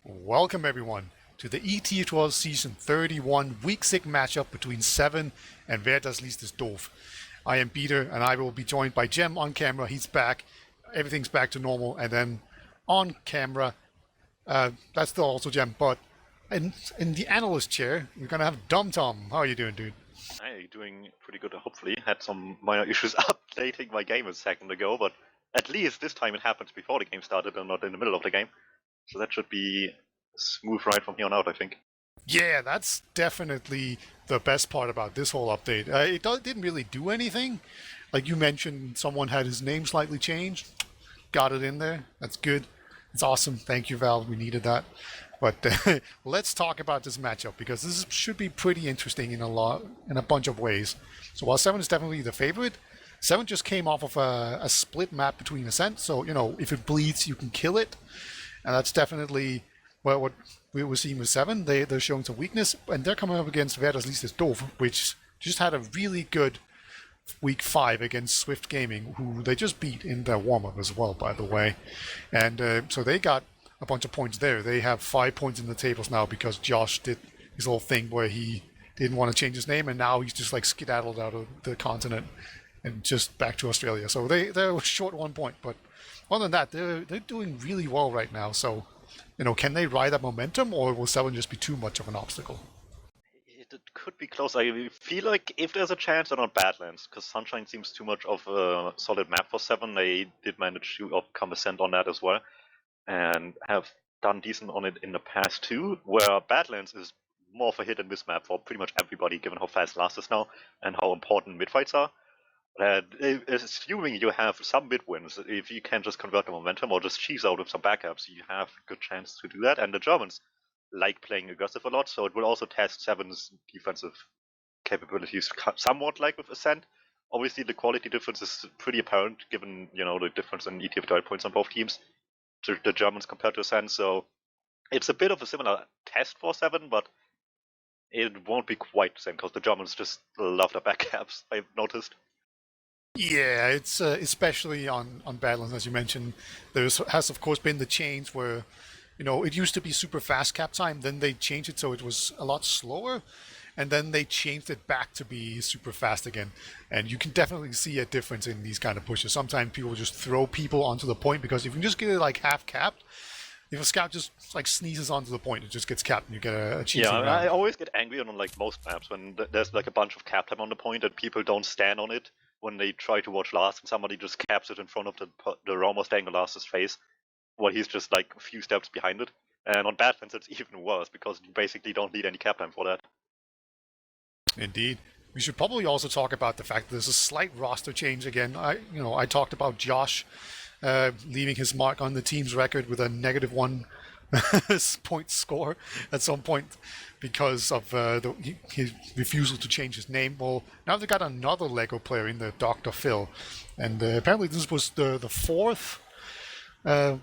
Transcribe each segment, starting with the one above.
Welcome everyone to the ETF2L Season 31 Week 6 matchup between Se7en and wer das liest ist doof. I am Peter and I will be joined by Gemm on camera. He's back. Everything's back to normal. And then on camera, that's still also Gemm. But in the analyst chair, we're going to have DmMmTm. How are you doing, dude? Hi, doing pretty good, hopefully. Had some minor issues updating my game a second ago, but at least this time it happened before the game started and not in the middle of the game. So that should be a smooth ride from here on out, I think. Yeah, that's definitely the best part about this whole update. Didn't really do anything. Like you mentioned, someone had his name slightly changed. Got it in there. That's good. It's awesome. Thank you, Valve. We needed that. But let's talk about this matchup because this should be pretty interesting in a bunch of ways. So while Se7en is definitely the favorite, Se7en just came off of a split map between Ascent. So if it bleeds, you can kill it, and that's definitely what we were seeing with Se7en. They're showing some weakness, and they're coming up against wer das liest ist doof, which just had a really good week 5 against Swift Gaming, who they just beat in their warm-up as well, by the way. And so they got a bunch of points there. They have 5 points in the tables now because Josh did his little thing where he didn't want to change his name, and now he's just like skedaddled out of the continent and just back to Australia. So they're short 1 point, but other than that, they're doing really well right now. So can they ride that momentum, or will Se7en just be too much of an obstacle? It could be close. I feel like if there's a chance, they're not Badlands, because Sunshine seems too much of a solid map for Se7en. They did manage to overcome Ascent on that as well, and have done decent on it in the past too, where Badlands is more of a hit and miss map for pretty much everybody, given how fast Last is now and how important mid fights are. Assuming you have some mid wins, if you can just convert the momentum or just cheese out with some backups, you have a good chance to do that. And the Germans like playing aggressive a lot, so it will also test Se7en's defensive capabilities somewhat like with Ascent. Obviously, the quality difference is pretty apparent given the difference in ETF points on both teams to the Germans compared to Ascent. So it's a bit of a similar test for Se7en, but it won't be quite the same because the Germans just love the backups, I've noticed. Yeah, it's especially on Badlands, as you mentioned. There has, of course, been the change where, it used to be super fast cap time. Then they changed it so it was a lot slower. And then they changed it back to be super fast again. And you can definitely see a difference in these kind of pushes. Sometimes people just throw people onto the point because if you can just get it like half capped, if a scout just like sneezes onto the point, it just gets capped and you get a cheesy round. I always get angry on like most maps when there's like a bunch of cap time on the point and people don't stand on it when they try to watch Last and somebody just caps it in front of the roamer staying on Last's face while he's just like a few steps behind it. And on Badlands it's even worse because you basically don't need any cap time for that. Indeed. We should probably also talk about the fact that there's a slight roster change again. I talked about Josh leaving his mark on the team's record with a -1 point score at some point because of his refusal to change his name. Well, now they've got another Lego player in there, Dr. Phil, and apparently this was the fourth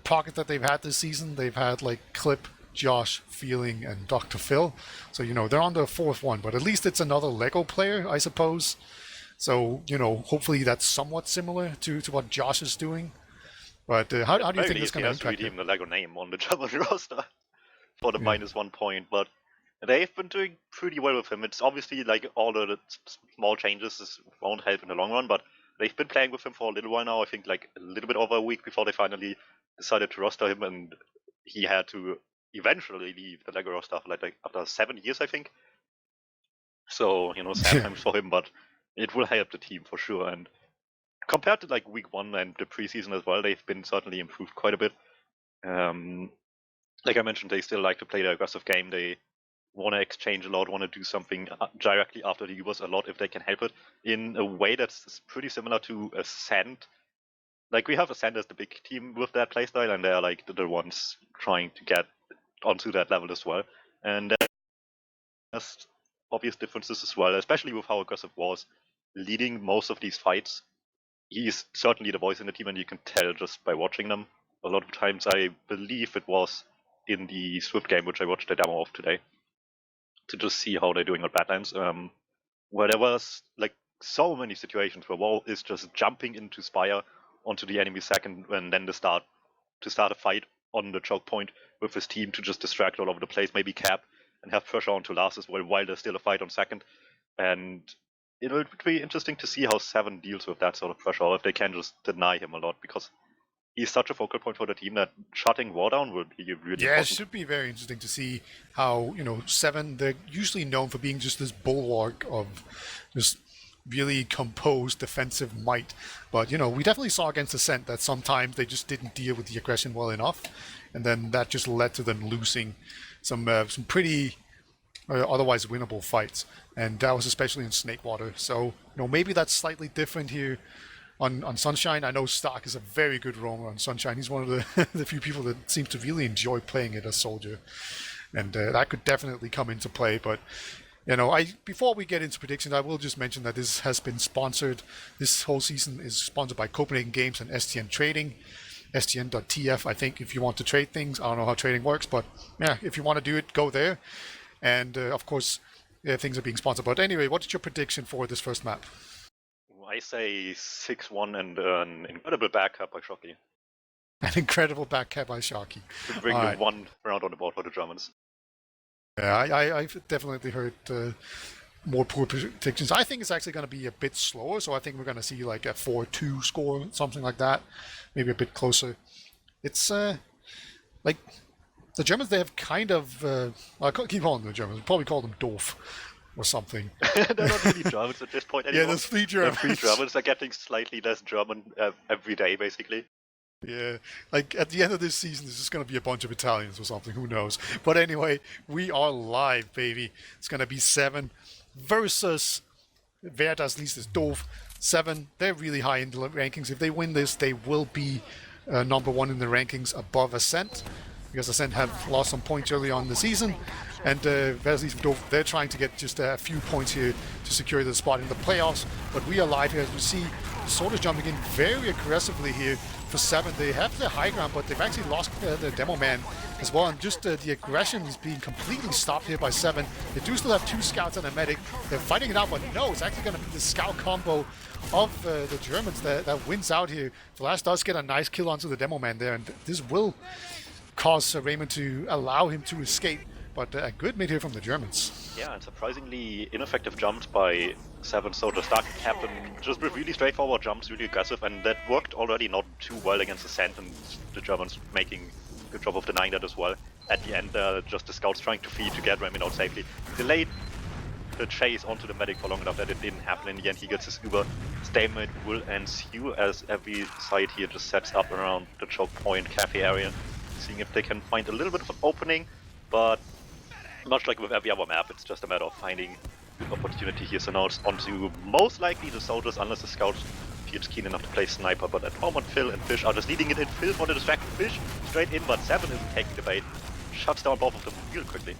pocket that they've had this season. They've had like Clip, Josh, Feeling, and Dr. Phil. So, they're on the fourth one, but at least it's another Lego player, I suppose. So, hopefully that's somewhat similar to what Josh is doing. But how do you think this can impact redeem the Lego name on the German roster for the -1 point, but they've been doing pretty well with him. It's obviously like all the small changes won't help in the long run, but they've been playing with him for a little while now. I think like a little bit over a week before they finally decided to roster him, and he had to eventually leave the Lego roster after 7 years, I think. So sad times for him, but it will help the team for sure. And compared to like week 1 and the preseason as well, they've been certainly improved quite a bit. Like I mentioned, they still like to play the aggressive game. They want to exchange a lot, want to do something directly after the Ubers a lot if they can help it, in a way that's pretty similar to Ascent. Like we have Ascent as the big team with that playstyle, and they're like the ones trying to get onto that level as well. And there's obvious differences as well, especially with how aggressive was leading most of these fights. He's certainly the voice in the team, and you can tell just by watching them. A lot of times, I believe it was in the Swift game, which I watched the demo of today, to just see how they're doing on Badlands, where there was like so many situations where Wall is just jumping into Spire onto the enemy second and then to start a fight on the choke point with his team to just distract all over the place, maybe cap and have pressure on to last as well while there's still a fight on second. And it would be interesting to see how Se7en deals with that sort of pressure, or if they can just deny him a lot, because he's such a focal point for the team that shutting War down would be really Yeah, important. it should be very interesting to see how, Se7en, they're usually known for being just this bulwark of just really composed defensive might. But, we definitely saw against Ascent that sometimes they just didn't deal with the aggression well enough. And then that just led to them losing some pretty otherwise winnable fights. And that was especially in Snakewater. So, maybe that's slightly different here on Sunshine. I know Stark is a very good roamer on Sunshine. He's one of the, the few people that seems to really enjoy playing it as Soldier. And that could definitely come into play. But, before we get into predictions, I will just mention that this has been sponsored. This whole season is sponsored by Copenhagen Games and STN Trading. STN.tf, I think, if you want to trade things. I don't know how trading works, but yeah, if you want to do it, go there. And of course, things are being sponsored. But anyway, what is your prediction for this first map? I say 6-1 and an incredible backup by Shocky. An incredible back cap by Sharky. To bring the one round on the board for the Germans. Yeah, I've definitely heard more poor predictions. I think it's actually going to be a bit slower, so I think we're going to see like a 4-2 score, something like that. Maybe a bit closer. It's like the Germans, they have kind of, I can't keep calling them the Germans, we'll probably call them doof or something. They're not really Germans at this point anymore. Yeah, there's 3 Germans. They're 3 Germans. They're getting slightly less German every day, basically. Yeah, like at the end of this season, there's just going to be a bunch of Italians or something, who knows. But anyway, we are live, baby. It's going to be Se7en versus Wer das liest is doof. Se7en, they're really high in the rankings. If they win this, they will be number 1 in the rankings above Ascent, because Ascent have lost some points early on in the season. And Wer das liest is doof, they're trying to get just a few points here to secure the spot in the playoffs. But we are live here, as we see. Soldiers jumping in very aggressively here for Se7en. They have the high ground, but they've actually lost the demo man as well. And just the aggression is being completely stopped here by Se7en. They do still have 2 scouts and a medic. They're fighting it out, but no, it's actually going to be the scout combo of the Germans that wins out here. Flash does get a nice kill onto the demo man there, and this will cause Raymond to allow him to escape. But a good mid here from the Germans. Yeah, and surprisingly ineffective jumps by Se7en. So the Stark captain just with really straightforward jumps, really aggressive, and that worked already not too well against Ascent, and the Germans making a good job of denying that as well. At the end, just the scouts trying to feed to get Raymond out safely. Delayed the chase onto the medic for long enough that it didn't happen. In the end, he gets his Uber. Stalemate will ensue as every side here just sets up around the choke point cafe area, seeing if they can find a little bit of an opening, but much like with every other map, it's just a matter of finding good opportunity here. So now it's onto most likely the soldiers, unless the scout feels keen enough to play sniper. But at the moment, Phil and Fish are just leading it in. Phil for the distraction, Fish straight in, but Se7en isn't taking the bait. Shuts down both of them real quickly.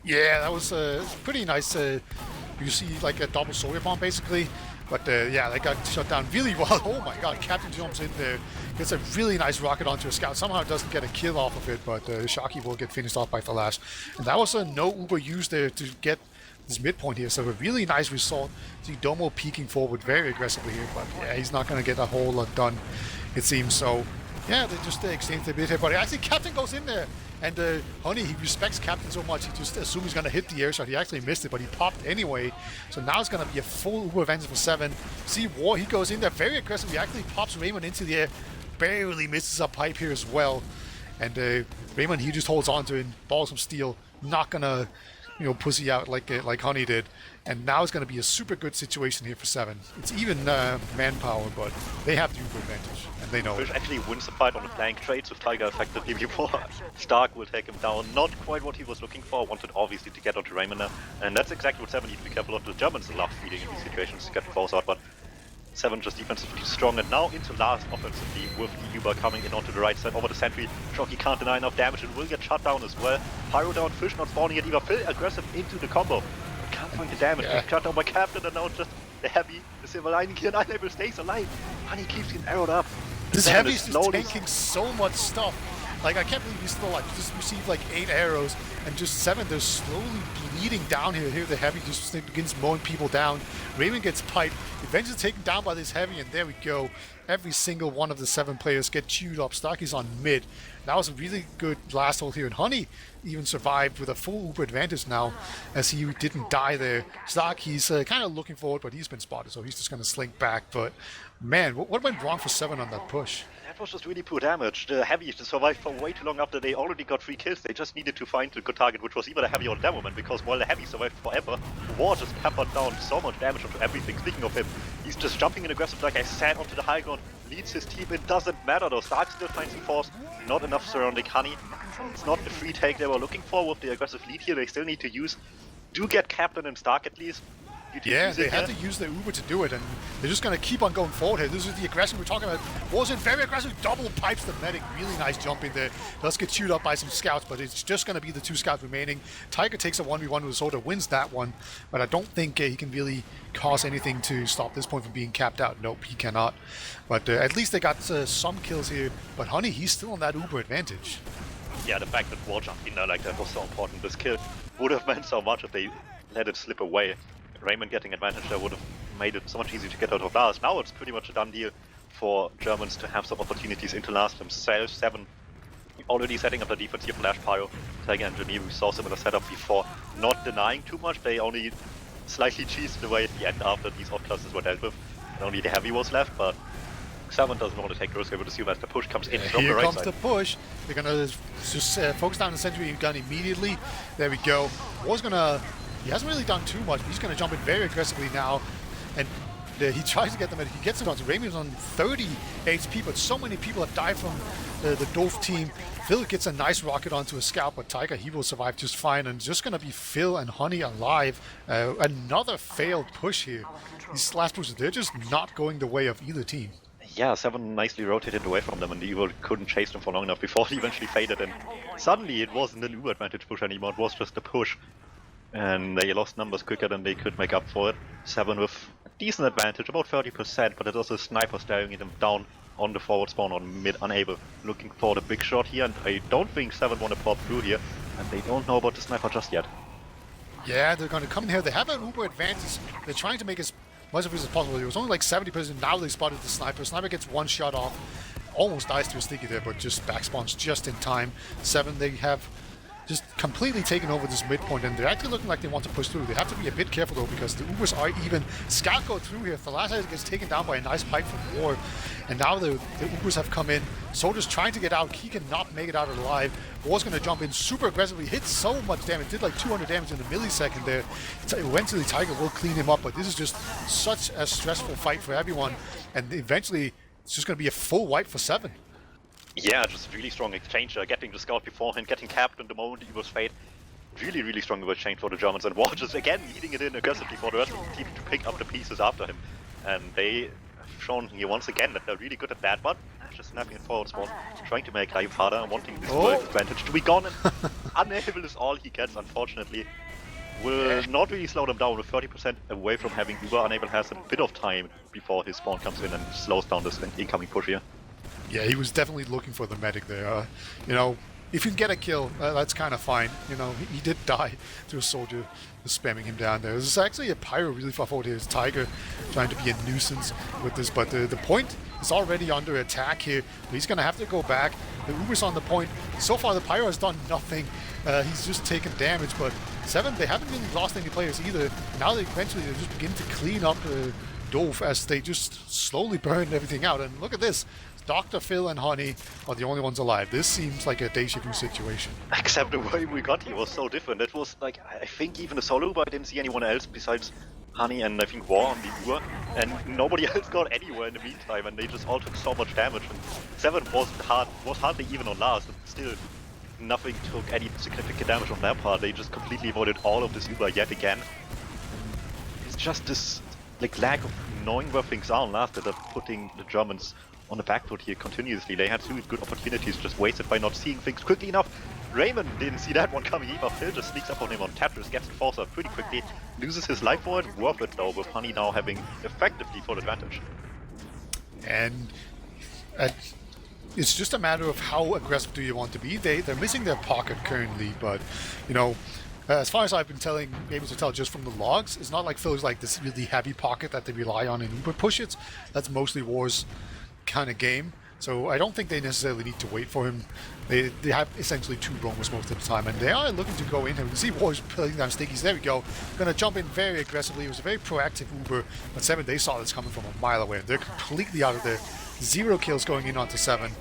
Yeah, that was pretty nice. You see like a double soldier bomb basically. But yeah, they got shut down really well. Oh my god, Captain jumps in there. Gets a really nice rocket onto a scout. Somehow doesn't get a kill off of it, but Shocky will get finished off by Flash. And that was no Uber used there to get this midpoint here. So a really nice result. See Domo peeking forward very aggressively here, but yeah, he's not going to get a whole lot done, it seems. So yeah, they just exchanged a bit here. But actually, Captain goes in there. And Honey, he respects Captain so much, he just assumes he's going to hit the air shot. He actually missed it, but he popped anyway. So now it's going to be a full Uber advantage for Se7en. See War, he goes in there very aggressively, actually pops Raymond into the air. Barely misses a pipe here as well. And Raymond, he just holds on to it, balls some steel. Not going to, pussy out like Honey did. And now it's going to be a super good situation here for Se7en. It's even manpower, but they have the Uber advantage, and they know Fish it. actually wins the fight on the flank trades with Tiger effectively before Stark will take him down. Not quite what he was looking for. Wanted obviously to get onto Raymond now. And that's exactly what Se7en needs to be careful of. The Germans love feeding in these situations to get the force out, but Se7en just defensively strong, and now into last offensively with the Uber coming in onto the right side over the sentry. Shocky can't deny enough damage and will get shut down as well. Pyro down, Fish not spawning yet either. Phil aggressive into the combo. Can't find the damage. Yeah. Shut down by Captain, and now just the Heavy, the Silver Lining here, and Unable stays alive. Honey keeps getting arrowed up. This Se7en Heavy is is just slowly tanking so much stuff. Like, I can't believe he's still alive. He just received like 8 arrows, and just Se7en, they're slowly bleeding down here. Here the heavy just begins mowing people down. Raymond gets piped, eventually taken down by this heavy, and there we go. Every single one of the 7 players get chewed up. Starkey's on mid. That was a really good last hold here, and Honey even survived with a full Uber advantage now, as he didn't die there. Stark, he's kind of looking forward, but he's been spotted, so he's just going to slink back. But man, what went wrong for Se7en on that push? That was just really poor damage. The heavy survived for way too long after they already got 3 kills. They just needed to find a good target, which was either the heavy or the DmMmTm, because while the heavy survived forever, War just peppered down so much damage onto everything. Speaking of him, he's just jumping in aggressive, like I said, onto the high ground, leads his team. It doesn't matter though. Stark still finds the force, not enough surrounding Honey. It's not the free take they were looking for with the aggressive lead here. They still need to use. Do get Captain and Stark at least. Yeah, they had to use their Uber to do it, and they're just going to keep on going forward here. This is the aggression we're talking about. War's in very aggressive, double pipes the medic. Really nice jump in there. Does get chewed up by some scouts, but it's just going to be the 2 scouts remaining. Tiger takes a 1v1 with Soda, wins that one, but I don't think he can really cause anything to stop this point from being capped out. Nope, he cannot. But at least they got some kills here. But Honey, he's still on that Uber advantage. Yeah, the fact that War jumped in there like that was so important. This kill would have meant so much if they let it slip away. Raymond getting advantage there would have made it so much easier to get out of last. Now it's pretty much a done deal for Germans to have some opportunities into last themselves. Se7en already setting up the defense here, Flash Pyro. Tiger and Jimmy, we saw similar setup before, not denying too much. They only slightly cheesed away at the end after these odd clusters were dealt with. And only the heavy was left, but Se7en doesn't want to take risk. I would assume as the push comes in from the right side. Here comes the push. They're going to just focus down the sentry gun immediately. There we go. War's going to... He hasn't really done too much, but he's going to jump in very aggressively now. And he tries to get them, and he gets them onto Raymond's on 30 HP, but so many people have died from the doof team. Phil gets a nice rocket onto a scout, but Tiger, he will survive just fine, and it's just going to be Phil and Honey alive. Another failed push here. These last pushes, they're just not going the way of either team. Yeah, Se7en nicely rotated away from them, and the Evil couldn't chase them for long enough before he eventually faded, and suddenly it wasn't an Uber advantage push anymore, it was just a push. And they lost numbers quicker than they could make up for it. Se7en with a decent advantage, about 30%, but it's also a sniper staring them down on the forward spawn on mid, unable, looking for the big shot here, and I don't think Se7en want to pop through here, and they don't know about the sniper just yet. Yeah, they're going to come in here. They have an Uber advantage. They're trying to make as much of it as possible. It was only like 70%. Now they spotted the sniper. Sniper gets 1 shot off. Almost dies to a sticky there, but just backspawns just in time. Se7en, they have just completely taken over this midpoint, and they're actually looking like they want to push through. They have to be a bit careful though, because the Ubers are even. Scout go through here. Thalassi gets taken down by a nice pipe from War, and now the Ubers have come in. Soldier's trying to get out. He cannot make it out alive. War's going to jump in super aggressively, hit so much damage, did like 200 damage in a millisecond there. Eventually Tiger will clean him up, but this is just such a stressful fight for everyone, and eventually it's just going to be a full wipe for Se7en. Yeah, just really strong exchange, getting the scout beforehand, getting capped in the moment he was fade. Really, really strong exchange for the Germans, and War just again leading it in aggressively for the rest of the team to pick up the pieces after him. And they have shown here once again that they're really good at that, but just snapping it forward spawn, trying to make life harder and wanting this advantage to be gone, and unable is all he gets, unfortunately. Will not really slow them down. With 30% away from having Uber, unable has a bit of time before his spawn comes in and slows down this incoming push here. Yeah, he was definitely looking for the medic there. You know, if you can get a kill, that's kind of fine. You know, he did die to a soldier spamming him down there. This is actually a pyro really far forward here. It's Tiger trying to be a nuisance with this, but the point is already under attack here. He's going to have to go back. The Uber's on the point. So far, the pyro has done nothing. He's just taken damage, but Se7en, they haven't really lost any players either. Now they eventually just begin to clean up doof as they just slowly burn everything out. And look at this. Dr. Phil and Honey are the only ones alive. This seems like a Deja-vu situation. Except the way we got here was so different. It was like, I think even a solo, but I didn't see anyone else besides Honey and I think War on the Uber, and nobody else got anywhere in the meantime, and they just all took so much damage. And Se7en was hardly even on last, and still nothing took any significant damage on their part. They just completely avoided all of this Uber yet again. It's just this like lack of knowing where things are on last that are putting the Germans on the back foot here continuously. They had 2 good opportunities just wasted by not seeing things quickly enough. Raymond didn't see that one coming either. Phil just sneaks up on him on Tetris, gets the force out pretty quickly, loses his life for it. Worth it though, with Honey now having effectively full advantage. And It's just a matter of how aggressive do you want to be. They're missing their pocket currently, but you know, as far as I've been able to tell just from the logs, it's not like Phil's like this really heavy pocket that they rely on in Uber push it. That's mostly War's kind of game. So I don't think they necessarily need to wait for him. They have essentially 2 roamers most of the time, and they are looking to go in here. We see War's putting down stickies. There we go. Gonna jump in very aggressively. It was a very proactive Uber, but Se7en, they saw this coming from a mile away. They're completely out of there. 0 kills going in onto Se7en.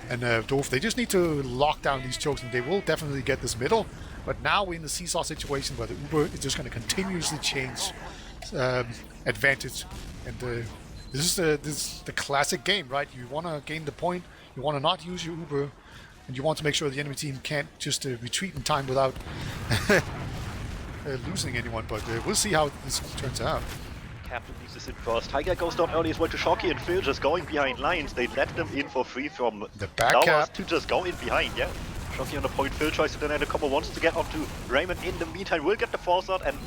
And doof, they just need to lock down these chokes, and they will definitely get this middle. But now we're in the seesaw situation where the Uber is just going to continuously change advantage. And this is the classic game, right? You want to gain the point, you want to not use your Uber, and you want to make sure the enemy team can't just retreat in time without losing anyone. But we'll see how this turns out. Captain leaves this in first. Tiger goes down early as well to Shocky, and Phil just going behind lines. They let them in for free from the back cap to just go in behind, yeah. Shocky on the point, Phil tries to deny the couple, wants to get onto Raymond in the meantime, will get the force out, and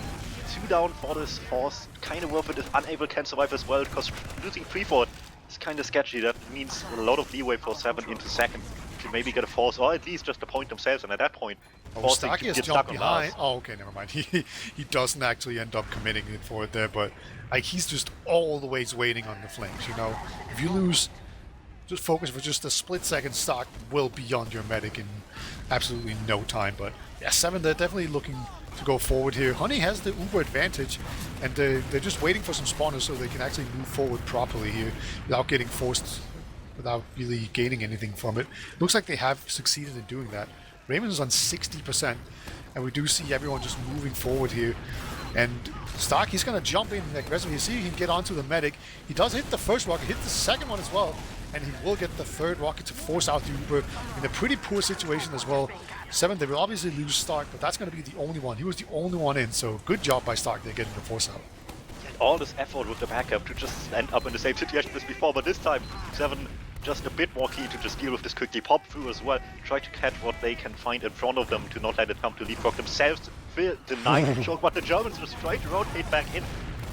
2 down for this force. Kind of worth it if Unable can survive as well, because losing 3 for it is kind of sketchy. That means a lot of leeway for Se7en into second to maybe get a force, or at least just a point themselves, and at that point, Starkey has jumped behind. Oh, okay, never mind. He doesn't actually end up committing it for it there, but like he's just always waiting on the flanks, you know. If you lose, just focus for just a split second, Stark will be on your medic in absolutely no time. But yeah, Se7en, they're definitely looking to go forward here. Honey has the Uber advantage, and they're just waiting for some spawners so they can actually move forward properly here without getting forced, without really gaining anything from it. Looks like they have succeeded in doing that. Raymond is on 60%, and we do see everyone just moving forward here. And Stark, he's going to jump in aggressively. You see he can get onto the medic. He does hit the first rocket, hit the second one as well, and he will get the third rocket to force out the Uber in a pretty poor situation as well. Se7en, they will obviously lose Stark, but that's going to be the only one. He was the only one in, so good job by Stark there getting the force out. All this effort with the backup to just end up in the same situation as before, but this time Se7en just a bit more key to just deal with this quickly, pop through as well, try to catch what they can find in front of them to not let it come to leapfrog themselves. Phil denied the choke, but the Germans just try to rotate back in,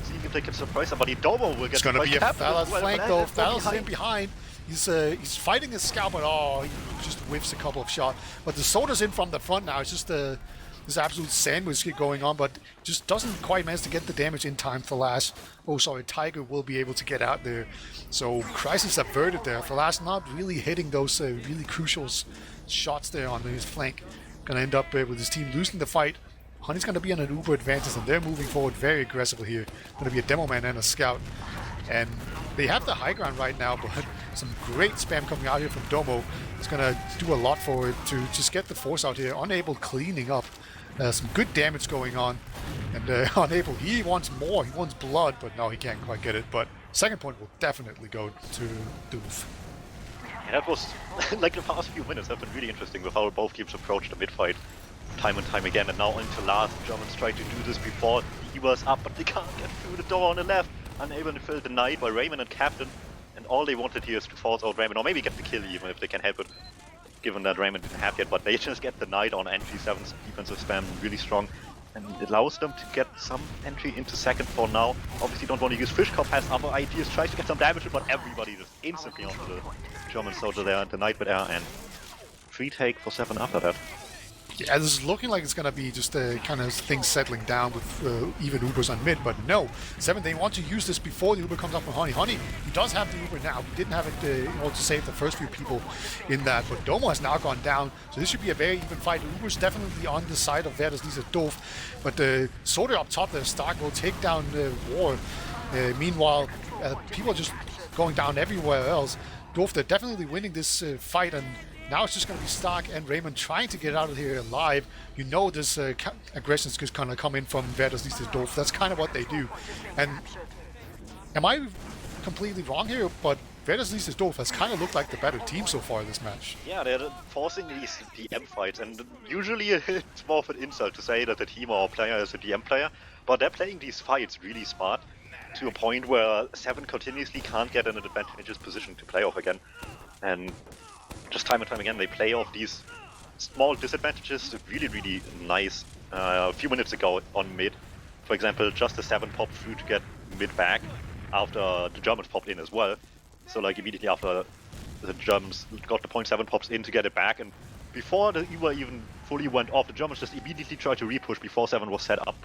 seeing if they can surprise somebody. Domo will get it's going to be a Thalas flank though. Thalas is in behind. He's fighting his scout, but he just whiffs a couple of shots. But the Soda's in from the front now. It's just this absolute sandwich going on, but just doesn't quite manage to get the damage in time. Thalas, oh sorry, Tiger will be able to get out there. So crisis averted there. Thalas not really hitting those really crucial shots there on his flank. Gonna end up with his team losing the fight. Honey's gonna be on an Uber advantage, and they're moving forward very aggressively here. Gonna be a demo man and a scout. And they have the high ground right now, but some great spam coming out here from Domo. It's gonna do a lot for it to just get the force out here. Unable cleaning up. Some good damage going on, and Unable, he wants more, he wants blood, but no, he can't quite get it. But second point will definitely go to doof. And that was, like the past few minutes have been really interesting with how both teams approached the mid-fight time and time again, and now into last. Germans tried to do this before, he was up, but they can't get through the door on the left. Unable to fill denied by Raymond and Captain, and all they wanted here is to force out Raymond, or maybe get the kill even if they can help it. Given that Raymond didn't have yet, but they just get denied on entry. Se7en's defensive spam really strong, and it allows them to get some entry into second for now. Obviously don't want to use Fishcop, has other ideas, tries to get some damage, but everybody just instantly onto the German soldier there, and denied with air, and free take for Se7en after that. Yeah, this is looking like it's going to be just kind of things settling down with even Ubers on mid, but no. Se7en, they want to use this before the Uber comes up from Honey. Honey, he does have the Uber now. He didn't have it in order to save the first few people in that, but Domo has now gone down, so this should be a very even fight. Uber's definitely on the side of Verdes Lise doof, but Soda up top there, Stark will take down War. Meanwhile, people are just going down everywhere else. Doof, they're definitely winning this fight, and now it's just going to be Stark and Raymond trying to get out of here alive. You know this aggression is just going to come in from Verdes Lise doof. That's kind of what they do. And am I completely wrong here? But Verdes Lise doof has kind of looked like the better team so far in this match. Yeah, they're forcing these DM fights, and usually it's more of an insult to say that the team or player is a DM player, but they're playing these fights really smart to a point where Se7en continuously can't get in an advantageous position to play off again. And just time and time again, they play off these small disadvantages really, really nice. A few minutes ago on mid, for example, just a Se7en popped through to get mid back after the Germans popped in as well. So like immediately after the Germans got the point 7 pops in to get it back, and before the Uber even fully went off, the Germans just immediately tried to repush before 7 was set up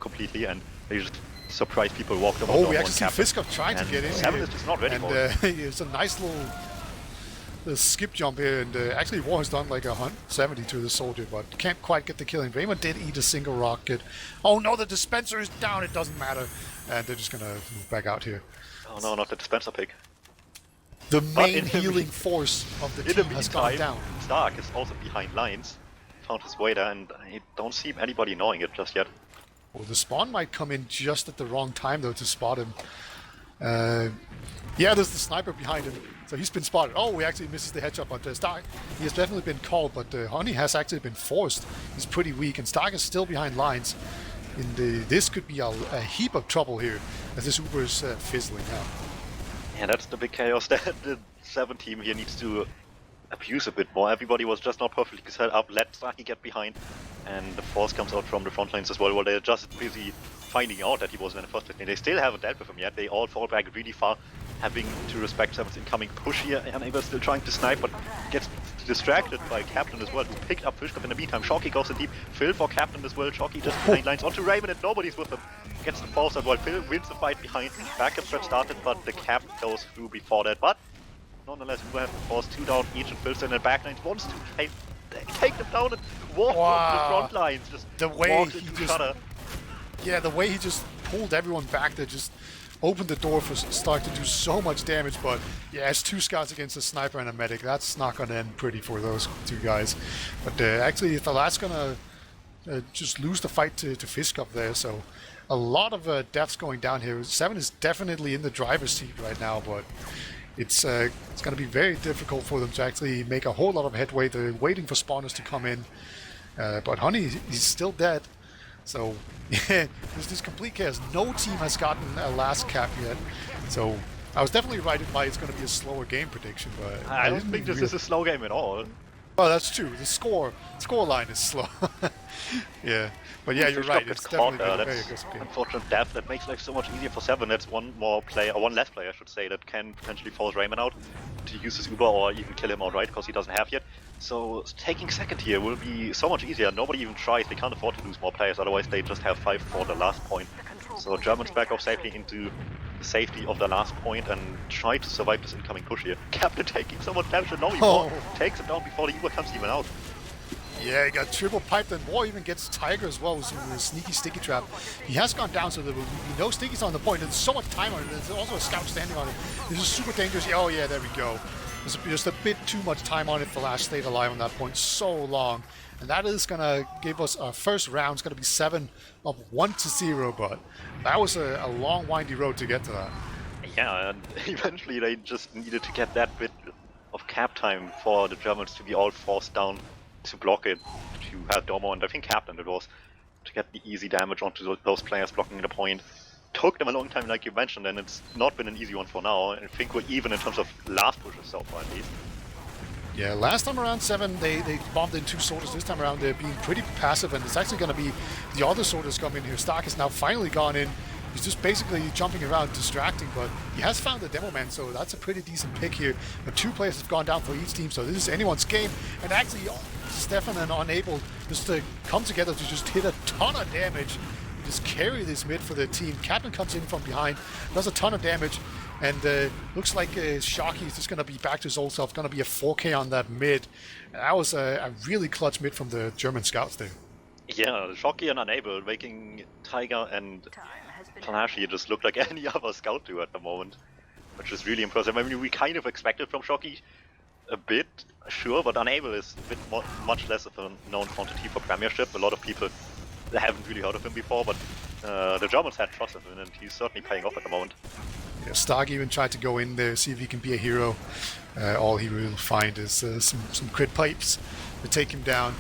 completely, and they just surprised people, walked over. Oh, we actually see Fiskov trying to get in 7 here. is just not ready and, for it. it's a nice little skip jump here, and actually War has done like 170 to the soldier, but can't quite get the killing. Raymond did eat a single rocket. Oh no, the dispenser is down, it doesn't matter. And they're just gonna move back out here. Oh no, not the dispenser pick. The main healing force of the team has gone down. Stark is also behind lines, found his way there, and I don't see anybody knowing it just yet. Well, the spawn might come in just at the wrong time though to spot him. Yeah, there's the sniper behind him, so he's been spotted. Oh, he actually misses the headshot, but Stark, he has definitely been called, but Honey has actually been forced. He's pretty weak, and Stark is still behind lines. This could be a heap of trouble here, as this Uber is fizzling out. Yeah, that's the big chaos that the 7 team here needs to abuse a bit more. Everybody was just not perfectly set up, let Starky get behind, and the force comes out from the front lines as well, while they're just busy finding out that he wasn't in the first place. They still haven't dealt with him yet. They all fall back really far, having to respect 7's incoming push here. Unable still trying to snipe, but gets distracted by Captain as well, who picked up Fishkop in the meantime. Shocky goes in deep. Phil for Captain as well. Shocky just behind lines onto Raymond, and nobody's with him. Gets the force as well. Phil wins the fight behind. Backup threat started, but the cap goes through before that. But nonetheless, we have the force 2 down each, and Phil's in the back lines wants to take them down and walk off the front lines. Just the way walk he into just, Shutter. Yeah, the way he just pulled everyone back there, just opened the door for Stark to do so much damage. But yeah, it's 2 scouts against a sniper and a medic. That's not going to end pretty for those 2 guys. But actually, the last going to just lose the fight to Fisk up there. So a lot of deaths going down here. 7 is definitely in the driver's seat right now, but it's going to be very difficult for them to actually make a whole lot of headway. They're waiting for spawners to come in. But Honey, he's still dead. So yeah, there's this complete chaos. No team has gotten a last cap yet. So I was definitely right in my it's going to be a slower game prediction, but I don't think this is a slow game at all. Oh, that's true. The score line is slow. Yeah, but yeah, you're right. It's definitely been a very aggressive game. Unfortunate death that makes life so much easier for 7. That's one more player, or one less player, I should say, that can potentially force Raymond out to use his Uber or even kill him outright because he doesn't have yet. So taking second here will be so much easier. Nobody even tries. They can't afford to lose more players, otherwise they just have 5 for the last point. So Germans back off safely into the safety of the last point and try to survive this incoming push here. Captain taking so much damage, and no, he takes him down before the Uber comes even out. Yeah, he got triple piped, and War even gets Tiger as well with a sneaky sticky trap. He has gone down, so there will be no stickies on the point. There's so much time on it. There's also a scout standing on it. This is super dangerous. Oh yeah, there we go. There's just a bit too much time on it for last stayed alive on that point so long. And that is going to give us our first round. It's going to be 7 of 1-0, but that was a long, windy road to get to that. Yeah, and eventually they just needed to get that bit of cap time for the Germans to be all forced down to block it, to have Domo and I think Captain it was, to get the easy damage onto those players blocking the point. Took them a long time, like you mentioned, and it's not been an easy one for now. I think we're even in terms of last pushes so far, at least. Yeah, last time around 7, they bombed in 2 soldiers. This time around, they're being pretty passive, and it's actually going to be the other soldiers come in here. Stark has now finally gone in. He's just basically jumping around, distracting, but he has found the demo man, so that's a pretty decent pick here. But 2 players have gone down for each team, so this is anyone's game. And actually, Se7en and Unable just to come together to just hit a ton of damage. Just carry this mid for the team. Captain comes in from behind, does a ton of damage, and looks like Shocky is just going to be back to his old self. Going to be a 4K on that mid. That was a really clutch mid from the German scouts there. Yeah, Shocky and Unable making Tiger and Panache just look like any other scout do at the moment, which is really impressive. I mean, we kind of expected from Shocky a bit, sure, but Unable is a bit much less of a known quantity for Premiership. A lot of people haven't really heard of him before, but the Germans had trust in him, and he's certainly paying off at the moment. Yeah, Stark even tried to go in there, see if he can be a hero. All he will find is some crit pipes to take him down.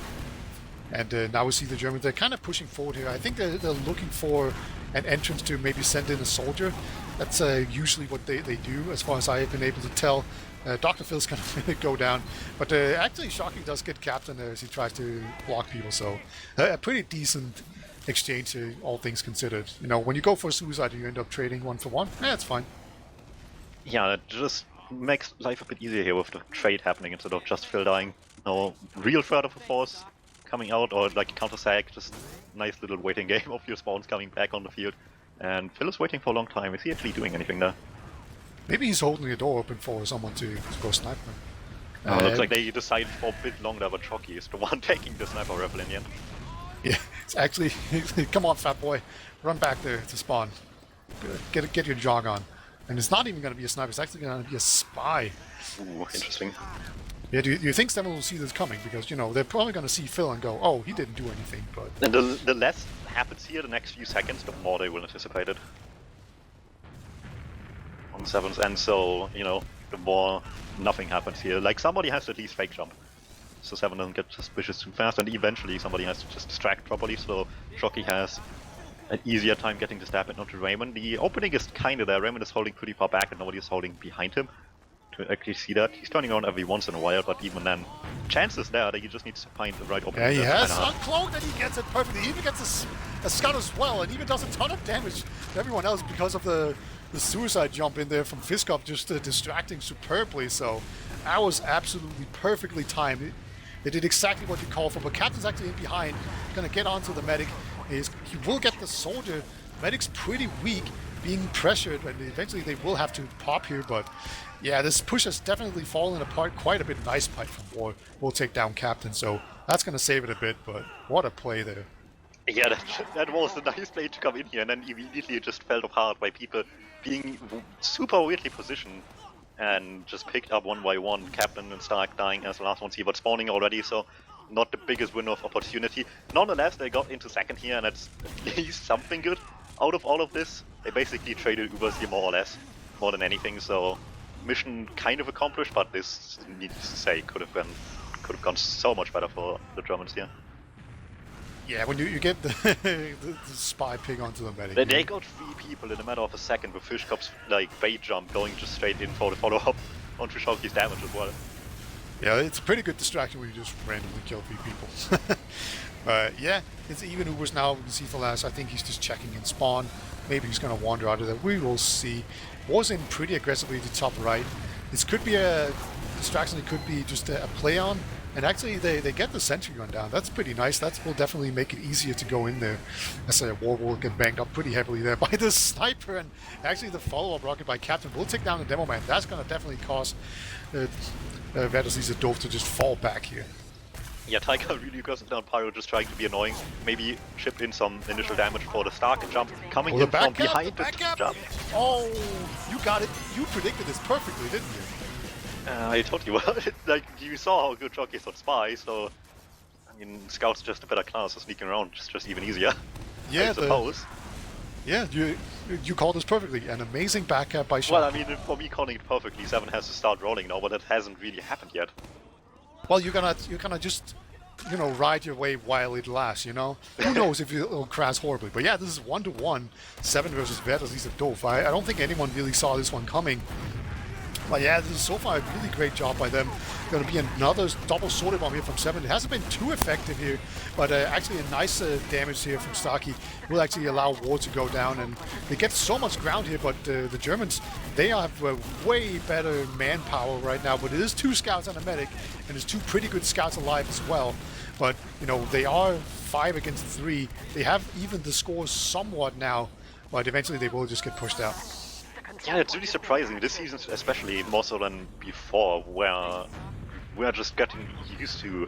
And now we see the Germans, they're kind of pushing forward here. I think they're looking for an entrance to maybe send in a soldier. That's usually what they do, as far as I have been able to tell. Dr. Phil's going to go down. But actually, Shocky does get Captain there as he tries to block people. So a pretty decent exchange, all things considered. You know, when you go for a suicide, you end up trading 1 for 1. Yeah, it's fine. Yeah, just makes life a bit easier here with the trade happening instead of just Phil dying. No real threat of a force coming out or like counter sag, just nice little waiting game of your spawns coming back on the field. And Phil is waiting for a long time. Is he actually doing anything there? Maybe he's holding the door open for someone to go snipe him. Looks like they decided for a bit longer, but Chalky is the one taking the sniper rifle in the end. Yeah, it's actually... Come on, fat boy. Run back there to spawn. Get your jog on. And it's not even going to be a sniper, it's actually going to be a spy. Ooh, interesting. Yeah, do you think someone will see this coming? Because, you know, they're probably going to see Phil and go, oh, he didn't do anything, but... And the less happens here the next few seconds, the more they will anticipate it. On Se7en's end, so, you know, the more nothing happens here. Like, somebody has to at least fake jump. So Se7en doesn't get suspicious too fast, and eventually somebody has to just distract properly, so Shocky has an easier time getting the stab in onto Raymond. The opening is kinda there, Raymond is holding pretty far back and nobody is holding behind him to actually see that. He's turning around every once in a while, but even then, chances there that he just needs to find the right opening. Yeah, he has uncloaked and he gets it perfectly. He even gets a scout as well, and even does a ton of damage to everyone else because of the suicide jump in there from Fiskop, just distracting superbly. So that was absolutely perfectly timed. They did exactly what you called for, but Captain's actually in behind, gonna get onto the medic. He will get the soldier. Medic's pretty weak, being pressured, and eventually they will have to pop here, but yeah, this push has definitely fallen apart quite a bit. Nice pipe from War will take down Captain, so that's gonna save it a bit, but what a play there. Yeah, that was a nice play to come in here, and then immediately it just fell apart by people being super weirdly positioned and just picked up one by one. Captain and Stark dying as the last ones here, but spawning already, so not the biggest window of opportunity. Nonetheless, they got into second here, and that's at least something good out of all of this. They basically traded Ubers here more or less, more than anything, so mission kind of accomplished, but this, needless to say, could have gone so much better for the Germans here. Yeah, when you get the spy pig onto the medic. They got 3 people in a matter of a second with Fishkop's like bait jump going just straight in for the follow-up onto Shoky's damage as well. Yeah, it's a pretty good distraction when you just randomly kill 3 people. Yeah, it's even Ubers now. We can see Thalas. I think he's just checking in spawn. Maybe he's going to wander out of there. We will see. Was in pretty aggressively to top right. This could be a distraction. It could be just a play on. And actually, they get the sentry gun down. That's pretty nice. That will definitely make it easier to go in there. As a War will get banged up pretty heavily there by the sniper. And actually, the follow-up rocket by Captain will take down the DmMMTm. That's going to definitely cause doof to just fall back here. Yeah, Tiger really goes down Pyro, just trying to be annoying. Maybe chip in some initial damage for the Stark and jump coming in from behind the jump. Oh, you got it. You predicted this perfectly, didn't you? I told you, like, you saw how good Shocky is on Spy, so I mean, Scout's just a better class, so sneaking around is just even easier. Yeah, I suppose. Yeah, you called this perfectly. An amazing backup by Shocky. Well, I mean, for me calling it perfectly, Se7en has to start rolling now, but that hasn't really happened yet. Well, you're gonna just, you know, ride your way while it lasts, you know? Who knows if it'll crash horribly. But yeah, this is 1-to-1, Se7en versus doof. I don't think anyone really saw this one coming. But yeah, this is so far a really great job by them. Going to be another double sword bomb here from Se7en. It hasn't been too effective here, but actually a nice damage here from Starkey will actually allow War to go down. And they get so much ground here, but the Germans, they have way better manpower right now. But it is 2 scouts and a medic, and there's 2 pretty good scouts alive as well. But, you know, they are 5 against 3. They have even the scores somewhat now, but eventually they will just get pushed out. Yeah, it's really surprising this season, especially more so than before, where we're just getting used to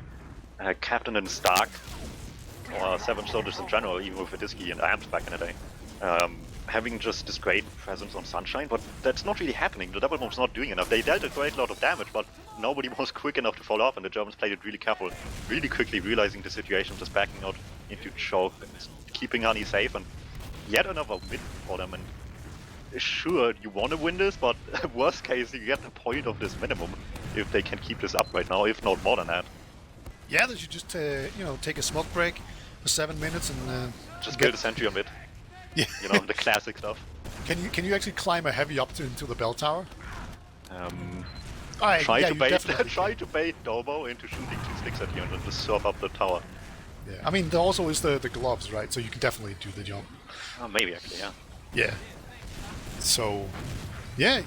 Captain and Stark, or 7 soldiers in general, even with Adisky and Amps back in the day, having just this great presence on Sunshine, but that's not really happening. The double bomb's not doing enough. They dealt a great lot of damage, but nobody was quick enough to follow up, and the Germans played it really careful, really quickly realizing the situation, just backing out into choke, and keeping Honey safe, and yet another win for them. And sure, you want to win this, but worst case, you get the point of this minimum if they can keep this up right now, if not more than that. Yeah, they should just, you know, take a smoke break for 7 minutes and just build a sentry on it. Yeah, you know, the classic stuff. Can you actually climb a heavy up into the bell tower? Try to bait Dobo into shooting 2 sticks at you and then just surf up the tower. Yeah, I mean, there also is the gloves, right? So you can definitely do the jump. Maybe actually, yeah. Yeah. So, yeah,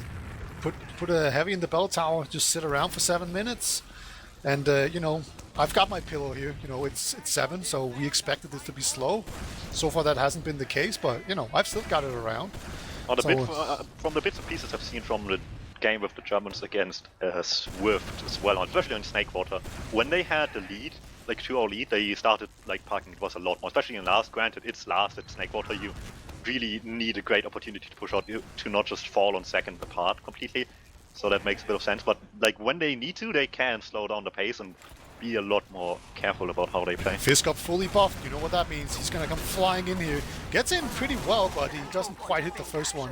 put a heavy in the bell tower, just sit around for 7 minutes, and you know, I've got my pillow here. You know, it's 7, so we expected this to be slow. So far, that hasn't been the case, but you know, I've still got it around. On the from the bits and pieces I've seen from the game with the Germans against Swift as well, especially on Snakewater, when they had the lead, like 2-0 lead, they started like parking. It was a lot more, especially in last. Granted, it's last at Snakewater. You really need a great opportunity to push out to not just fall on second apart completely. So that makes a bit of sense. But like when they need to, they can slow down the pace and be a lot more careful about how they play. Fisk up fully buffed. You know what that means. He's gonna come flying in here. Gets in pretty well, but he doesn't quite hit the first one.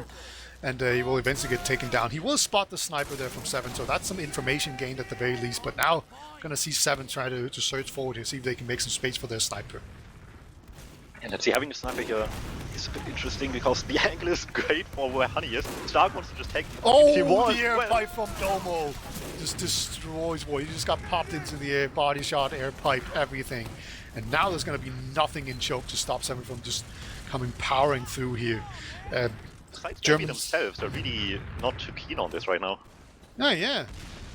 And he will eventually get taken down. He will spot the sniper there from 7, so that's some information gained at the very least. But now, gonna see 7 try to surge forward here, see if they can make some space for their sniper. And let's see, having the sniper here is a bit interesting because the angle is great for where Honey is. Stark wants to just take the air pipe from Domo just destroys War. He just got popped into the air, body shot, air pipe, everything. And now there's gonna be nothing in choke to stop 7 from just coming powering through here. Germans themselves are really not too keen on this right now. Yeah.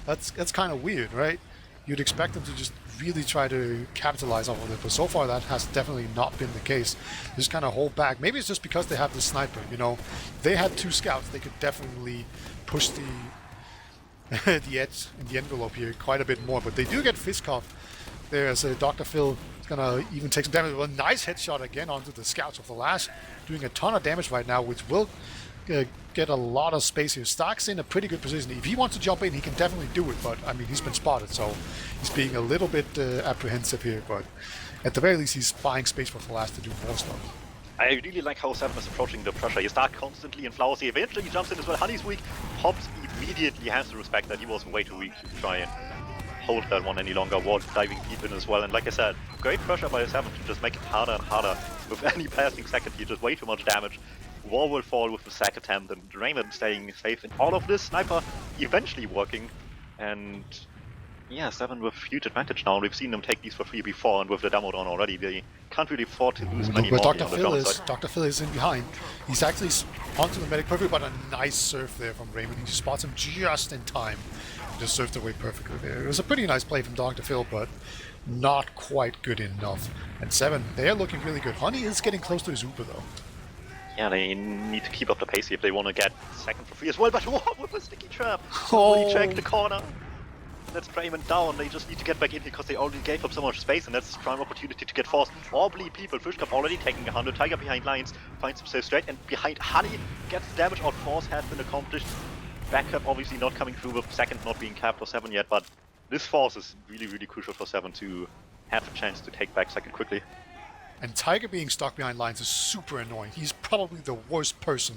That's kind of weird, right? You'd expect them to just really try to capitalize off of it, but so far that has definitely not been the case. They just kind of hold back. Maybe it's just because they have the sniper, you know. If they had 2 scouts, they could definitely push the the edge in the envelope here quite a bit more, but they do get Fiskov there as Dr. Phil is gonna even take some damage. A nice headshot again onto the scouts of the last, doing a ton of damage right now, which will get a lot of space here. Stark's in a pretty good position. If he wants to jump in, he can definitely do it, but I mean, he's been spotted, so he's being a little bit apprehensive here, but at the very least, he's buying space for the last to do more stuff. I really like how Se7en is approaching the pressure. He starts constantly in flowers. He eventually jumps in as well. Honey's weak. Hobbs immediately has to respect that he was way too weak to try and hold that one any longer. Wall diving deep in as well. And like I said, great pressure by Se7en to just make it harder and harder. With any passing second, he just way too much damage. War will fall with the sack attempt, and Raymond staying safe in all of this. Sniper eventually working, and yeah, 7 with huge advantage now. We've seen them take these for free before, and with the demo down already, they can't really afford to lose many more on the German side. Dr. Phil is in behind. He's actually onto the medic perfect, but a nice surf there from Raymond. He just spots him just in time. Just surfed away perfectly there. It was a pretty nice play from Dr. Phil, but not quite good enough. And 7, they are looking really good. Honey is getting close to his Uber though. Yeah, they need to keep up the pace if they want to get second for free as well, but what with a sticky trap? Already check the corner. That's Raymond down. They just need to get back in here because they already gave up so much space, and that's a prime opportunity to get forced. All bleed people. Fishcup already taking 100. Tiger behind Lions finds himself straight, and behind Honey gets damage out. Force has been accomplished. Backup obviously not coming through with second not being capped for 7 yet, but this force is really, really crucial for 7 to have a chance to take back second quickly. And Tiger being stuck behind lines is super annoying. He's probably the worst person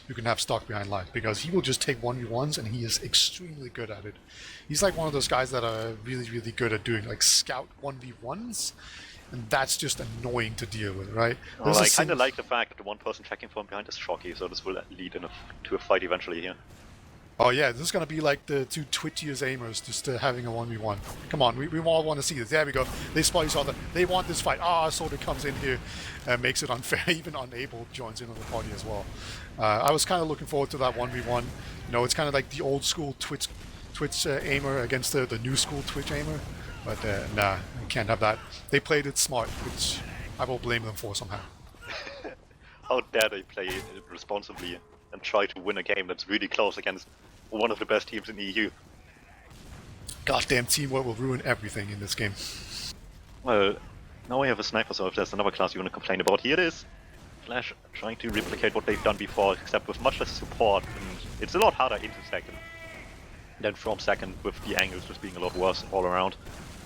you can have stuck behind lines because he will just take 1v1s and he is extremely good at it. He's like one of those guys that are really, really good at doing like scout 1v1s, and that's just annoying to deal with, right? Well, I kind of like the fact that the one person checking from behind is shocky, so this will lead to a fight eventually here. Oh yeah, this is going to be like the 2 twitchiest aimers just having a 1v1. Come on, we all want to see this. There we go. They spot each other. They want this fight. Soda comes in here and makes it unfair. Even Unable joins in on the party as well. I was kind of looking forward to that 1v1. You know, it's kind of like the old school Twitch aimer against the new school Twitch aimer. But nah, we can't have that. They played it smart, which I will blame them for somehow. How dare they play it responsibly and try to win a game that's really close against one of the best teams in the EU. Goddamn teamwork will ruin everything in this game. Well, now we have a sniper, so if there's another class you want to complain about, here it is. Flash trying to replicate what they've done before, except with much less support, and it's a lot harder into second than from second, with the angles just being a lot worse all around.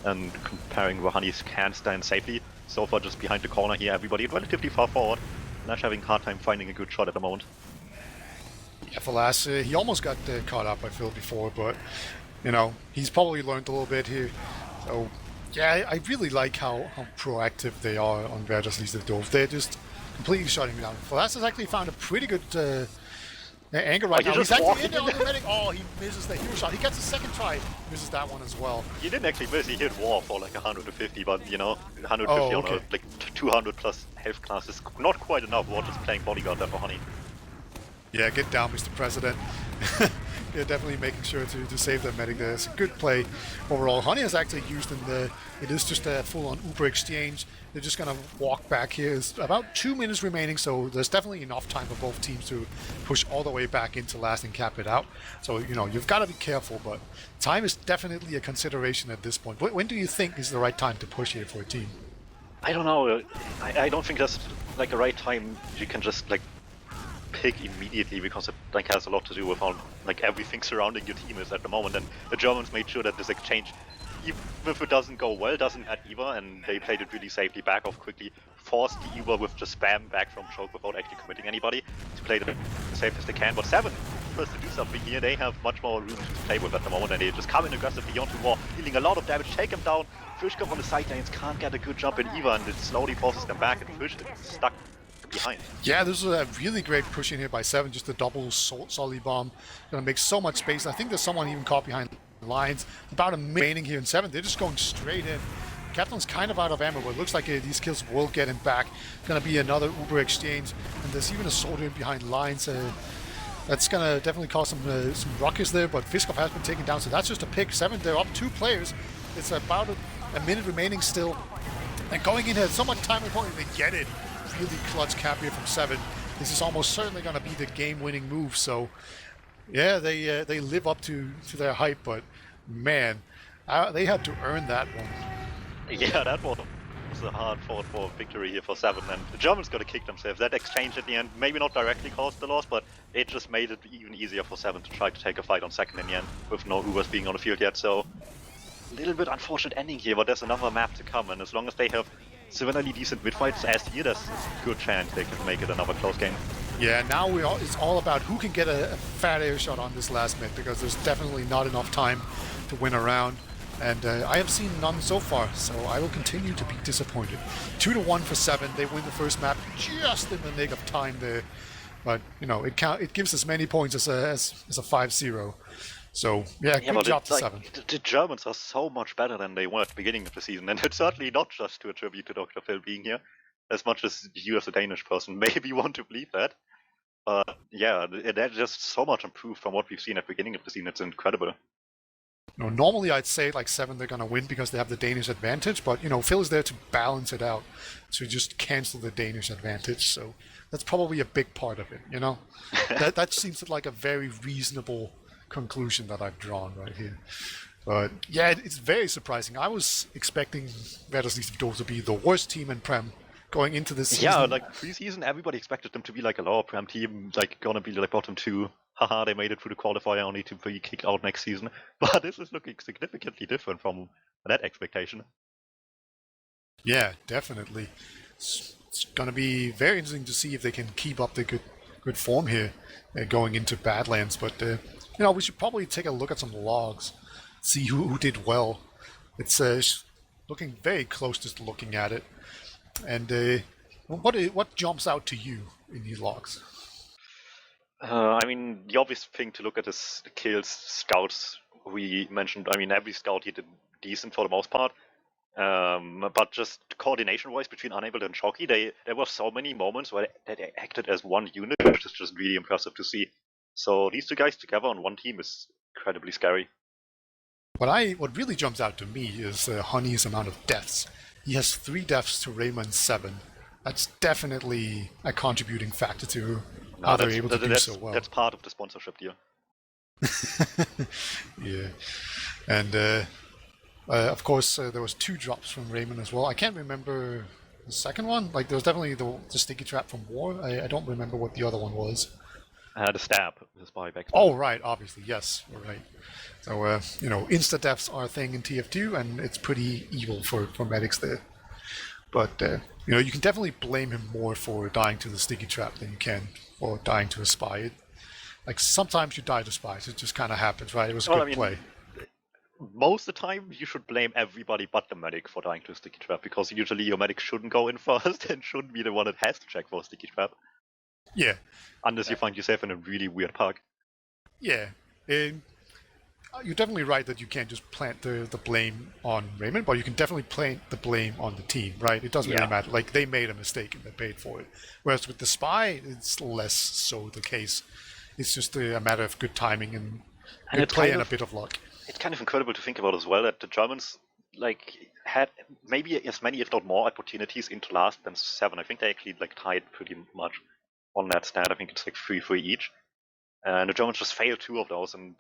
And comparing where Honeys can stand safely, so far just behind the corner here, everybody relatively far forward. Flash having a hard time finding a good shot at the moment. Yeah, Falas, he almost got caught up by Phil before, but, you know, he's probably learned a little bit here. So, yeah, I really like how proactive they are on Wer das liest doof. They're just completely shutting me down. Falas has actually found a pretty good angle right now. He's actually in there on the medic. Oh, he misses the hero shot. He gets a second try, misses that one as well. He didn't actually miss, he hit War for like 150, but, you know, 150 on a like 200 plus health class is not quite enough. War just playing bodyguard there for Honey. Yeah, get down, Mr. President. Yeah, definitely making sure to save that medic there. It's a good play overall. Honey is actually used in the... It is just a full-on Uber exchange. They're just going to walk back here. It's about 2 minutes remaining, so there's definitely enough time for both teams to push all the way back into last and cap it out. So, you know, you've got to be careful, but time is definitely a consideration at this point. When do you think is the right time to push here for a team? I don't know. I don't think that's like a right time you can just like pick immediately, because it like has a lot to do with how like everything surrounding your team is at the moment. And the Germans made sure that this exchange, even if it doesn't go well, doesn't add either, and they played it really safely, back off quickly, forced the Uber with just spam back from choke without actually committing anybody to play it as safe as they can. But Se7en first to do something here. They have much more room to play with at the moment, and they just come in aggressively onto war, dealing a lot of damage, take him down. Fishkop on the side lanes can't get a good jump in either, and it slowly forces them back, and Fish is stuck behind. Yeah, this is a really great push in here by Se7en, just a double solid bomb. Gonna make so much space. I think there's someone even caught behind lines. About a minute remaining here in Se7en. They're just going straight in. Captain's kind of out of ammo, but it looks like these kills will get him back. Gonna be another Uber exchange, and there's even a soldier in behind lines. That's gonna definitely cause some ruckus there, but Fiskov has been taken down, so that's just a pick. Se7en, they're up 2 players. It's about a minute remaining still. And going in here, so much time important, they get it. Really clutch cap here from Se7en. This is almost certainly going to be the game-winning move. So, yeah, they live up to their hype, but man, they had to earn that one. Yeah, that was a hard-fought for victory here for Se7en, and the Germans got to kick themselves. That exchange at the end maybe not directly caused the loss, but it just made it even easier for Se7en to try to take a fight on second in the end, with no Ubers being on the field yet. So, a little bit unfortunate ending here, but there's another map to come, and as long as they have similarly decent mid-fights as here, there's a good chance they can make it another close game. Yeah, now it's all about who can get a fat air shot on this last mid, because there's definitely not enough time to win a round, and I have seen none so far, so I will continue to be disappointed. 2-1 for Se7en. They win the first map just in the nick of time there, but you know it gives as many points as a 5-0. So, yeah, good job to Se7en. The Germans are so much better than they were at the beginning of the season, and it's certainly not just to attribute to Dr. Phil being here, as much as you as a Danish person maybe want to believe that. But yeah, they're just so much improved from what we've seen at the beginning of the season. It's incredible. You know, normally I'd say like Se7en, they're going to win because they have the Danish advantage, but you know, Phil is there to balance it out, to just cancel the Danish advantage. So that's probably a big part of it, you know? that seems like a very reasonable conclusion that I've drawn right here. But yeah, it's very surprising. I was expecting liest to be the worst team in Prem going into this season. Yeah, like preseason, everybody expected them to be like a lower Prem team, like gonna be like bottom 2. Haha, they made it through the qualifier only to be kicked out next season. But this is looking significantly different from that expectation. Yeah, definitely. It's gonna be very interesting to see if they can keep up the good form here going into Badlands. But you know, we should probably take a look at some logs, see who did well. It's looking very close just looking at it. And what jumps out to you in these logs? I mean, the obvious thing to look at is the kills, scouts. We mentioned, I mean, every scout he did decent for the most part. But just coordination-wise between Unabled and Chalky, there were so many moments where they acted as one unit, which is just really impressive to see. So these two guys together on one team is incredibly scary. What really jumps out to me is Honey's amount of deaths. He has 3 deaths to Raymond's 7. That's definitely a contributing factor to how they're able to do so well. That's part of the sponsorship deal. Yeah, and of course there was 2 drops from Raymond as well. I can't remember the second one. Like there was definitely the sticky trap from War. I don't remember what the other one was. The stab, the spy back. Oh right, obviously yes, you're right. So you know, insta deaths are a thing in TF2, and it's pretty evil for medics there. But you know, you can definitely blame him more for dying to the sticky trap than you can for dying to a spy. Like sometimes you die to spies, it just kind of happens, right? It was a good play. Most of the time, you should blame everybody but the medic for dying to a sticky trap, because usually your medic shouldn't go in first and shouldn't be the one that has to check for a sticky trap. Yeah. Unless you find yourself in a really weird park. Yeah. You're definitely right that you can't just plant the blame on Raymond, but you can definitely plant the blame on the team, right? It doesn't really matter. Like, they made a mistake and they paid for it. Whereas with the spy, it's less so the case. It's just a matter of good timing and And Good play and a bit of luck. it's kind of incredible to think about as well that the Germans had maybe as many, if not more, opportunities into last than Se7en. I think they actually tied pretty much on that stat. I think it's 3-3 each, and the Germans just failed 2 of those. And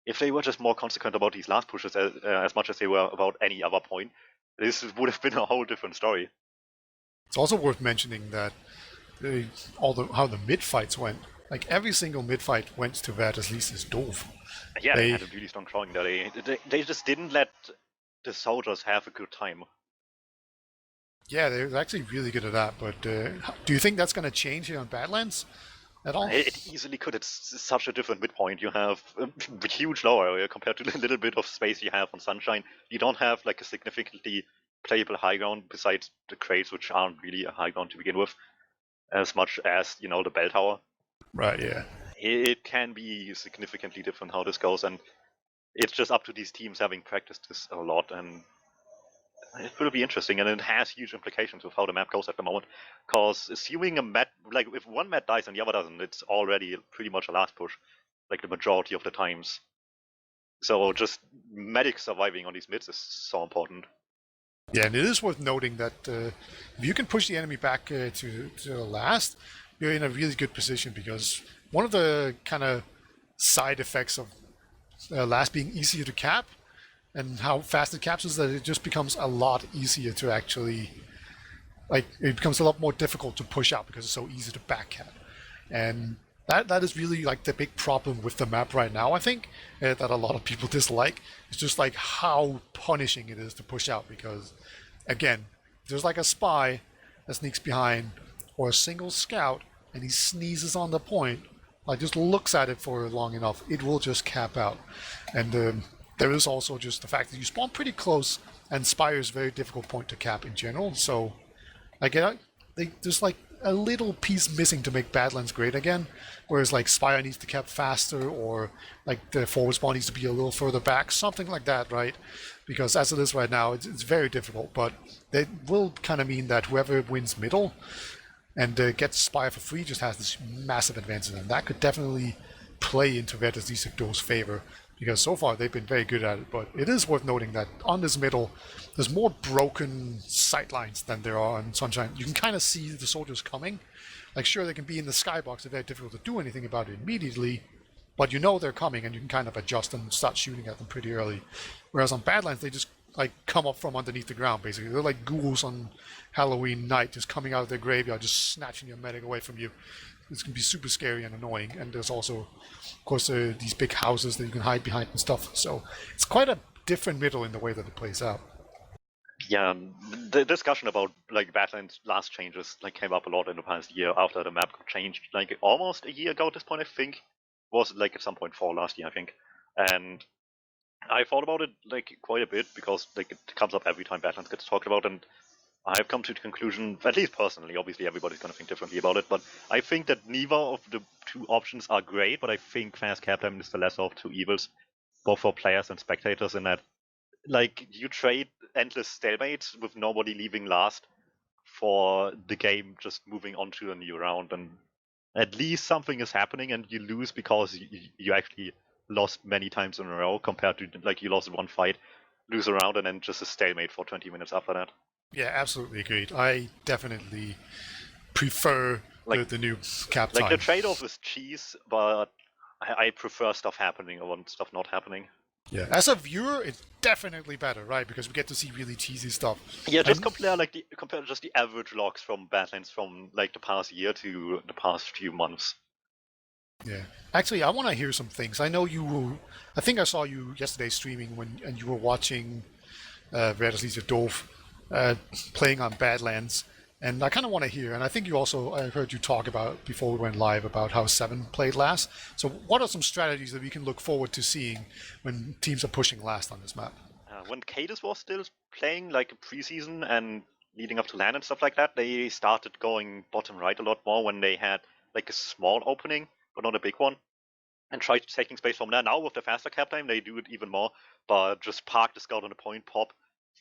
if they were just more consequent about these last pushes as much as they were about any other point, this would have been a whole different story. It's also worth mentioning that how the mid fights went. Like every single mid fight went to liest's doof. Yeah, they had a really strong showing there. They just didn't let the soldiers have a good time. Yeah, they're actually really good at that. But do you think that's going to change here on Badlands at all? It easily could. It's such a different midpoint. You have a huge lower area compared to the little bit of space you have on Sunshine. You don't have a significantly playable high ground besides the crates, which aren't really a high ground to begin with, as much as the bell tower. Right. Yeah. It can be significantly different how this goes, and it's just up to these teams having practiced this a lot, and it will be interesting, and it has huge implications with how the map goes at the moment. Because assuming a mat, if one mat dies and the other doesn't, it's already pretty much a last push, the majority of the times. So just medic surviving on these mids is so important. Yeah, and it is worth noting that if you can push the enemy back to the last, you're in a really good position, because one of the kind of side effects of last being easier to cap and how fast it caps is that it just becomes a lot easier to actually, it becomes a lot more difficult to push out because it's so easy to back cap. And that is really the big problem with the map right now, I think, that a lot of people dislike. It's just how punishing it is to push out, because again, there's a spy that sneaks behind or a single scout and he sneezes on the point, just looks at it for long enough, it will just cap out. And there is also just the fact that you spawn pretty close, and Spire is a very difficult point to cap in general. So there's a little piece missing to make Badlands great again, whereas Spire needs to cap faster, or the forward spawn needs to be a little further back, something like that, right? Because as it is right now, it's very difficult, but it will kind of mean that whoever wins middle and gets Spire for free just has this massive advantage, and that could definitely play into Verdes favor, because so far they've been very good at it. But it is worth noting that on this middle, there's more broken sightlines than there are on Sunshine. You can kind of see the soldiers coming. Sure, they can be in the skybox, they're very difficult to do anything about it immediately, but they're coming, and you can kind of adjust and start shooting at them pretty early. Whereas on Badlands, they just come up from underneath the ground, basically. They're like ghouls on Halloween night, just coming out of their graveyard, just snatching your medic away from you. It's going to be super scary and annoying. And there's also, of course, these big houses that you can hide behind and stuff. So it's quite a different middle in the way that it plays out. Yeah, the discussion about Badlands last changes came up a lot in the past year after the map got changed. Almost a year ago at this point, I think. Was at some point fall last year, I think. And I thought about it quite a bit, because it comes up every time Badlands gets talked about, and I've come to the conclusion, at least personally, obviously everybody's going to think differently about it, but I think that neither of the two options are great, but I think fast cap time is the lesser of two evils, both for players and spectators, in that you trade endless stalemates with nobody leaving last for the game just moving on to a new round, and at least something is happening, and you lose because you actually lost many times in a row, compared to you lost one fight, lose a round, and then just a stalemate for 20 minutes after that. Yeah, absolutely agreed. I definitely prefer the new cap time. The trade-off is cheese, but I prefer stuff happening over stuff not happening. Yeah, as a viewer, it's definitely better, right? Because we get to see really cheesy stuff. Yeah, just compare just the average logs from Badlands from the past year to the past few months. Yeah, actually, I want to hear some things. I know I think I saw you yesterday streaming and you were watching Verdes Doof playing on Badlands, and I kind of want to hear. And I think I heard you talk about before we went live about how Se7en played last. So, what are some strategies that we can look forward to seeing when teams are pushing last on this map? When Cadus was still playing preseason and leading up to LAN and stuff like that, they started going bottom right a lot more when they had a small opening, but not a big one, and tried taking space from there. Now with the faster cap time, they do it even more, but just park the scout on the point, pop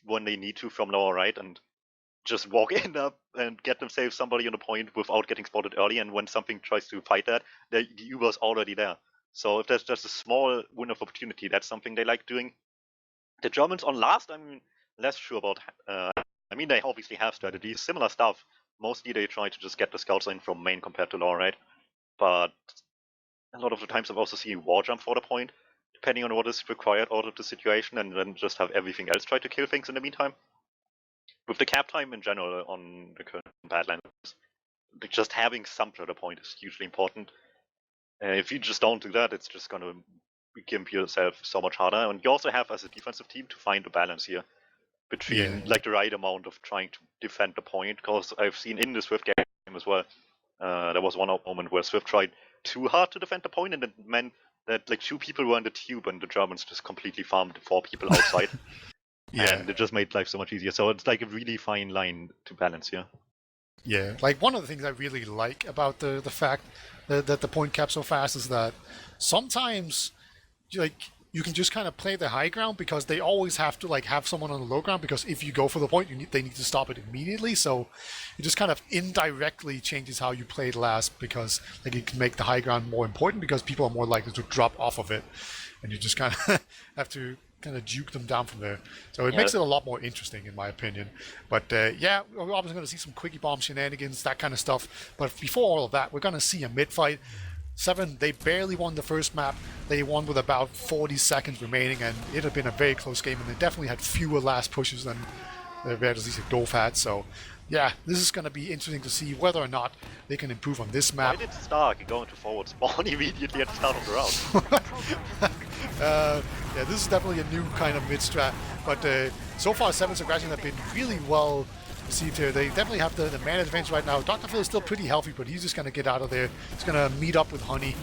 when they need to from lower right, and just walk in up and get themselves somebody on the point without getting spotted early. And when something tries to fight that, the Uber's already there. So if there's just a small window of opportunity, that's something they like doing. The Germans on last, I'm less sure about. I mean, they obviously have strategies, similar stuff. Mostly they try to just get the scouts in from main compared to low, right? But a lot of the times I've also seen war jump for the point, depending on what is required out of the situation, and then just have everything else try to kill things in the meantime. With the cap time in general on the current Badlands, just having some to the point is hugely important. If you just don't do that, it's just going to gimp yourself so much harder. And you also have, as a defensive team, to find the balance here between like the right amount of trying to defend the point. Because I've seen in the Swift game as well, there was one moment where Swift tried too hard to defend the point, and it meant that like 2 people were in the tube, and the Germans just completely farmed 4 people outside. Yeah. And it just made life so much easier. So it's like a really fine line to balance here. Yeah, like one of the things I really like about the fact that the point cap so fast is that sometimes like you can just kind of play the high ground because they always have to like have someone on the low ground, because if you go for the point, they need to stop it immediately. So it just kind of indirectly changes how you play last, because like it can make the high ground more important because people are more likely to drop off of it, and you just kind of have to kind of juke them down from there. So it makes it a lot more interesting, in my opinion. But yeah, we're obviously going to see some quickie bomb shenanigans, that kind of stuff. But before all of that, we're going to see a mid fight. Se7en, they barely won the first map. They won with about 40 seconds remaining, and it had been a very close game, and they definitely had fewer last pushes than doof had. So yeah, this is going to be interesting to see whether or not they can improve on this map. Why did Stark go into forward spawn immediately at the start of the round? Yeah, this is definitely a new kind of mid strat, but so far Se7en's aggression have been really well received here. They definitely have the man advantage right now. Dr. Phil is still pretty healthy, but he's just going to get out of there. He's going to meet up with Honey,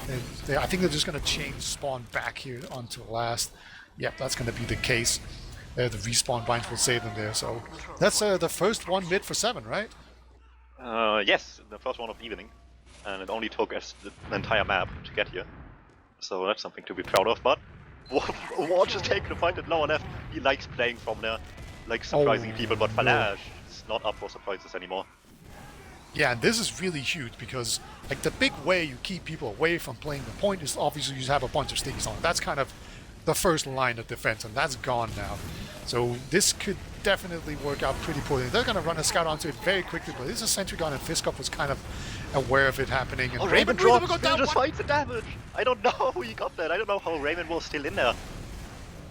and I think they're just going to change spawn back here onto last. Yep, that's going to be the case. The respawn binds will save them there. So that's the first one mid for Se7en, right? Yes, the first one of the evening, and it only took us the entire map to get here. So that's something to be proud of. But Watch is taking the point at lower left. He likes playing from there, like surprising people. But Falash is not up for surprises anymore. Yeah, and this is really huge because like the big way you keep people away from playing the point is obviously you have a bunch of stickies on. That's kind of the first line of defense, and that's gone now. So this could definitely work out pretty poorly. They're going to run a scout onto it very quickly, but this is Sentry Gun, and Fiskop was kind of aware of it happening. And Raymond dropped. Phil just finds the damage. I don't know how he got that. I don't know how Raymond was still in there,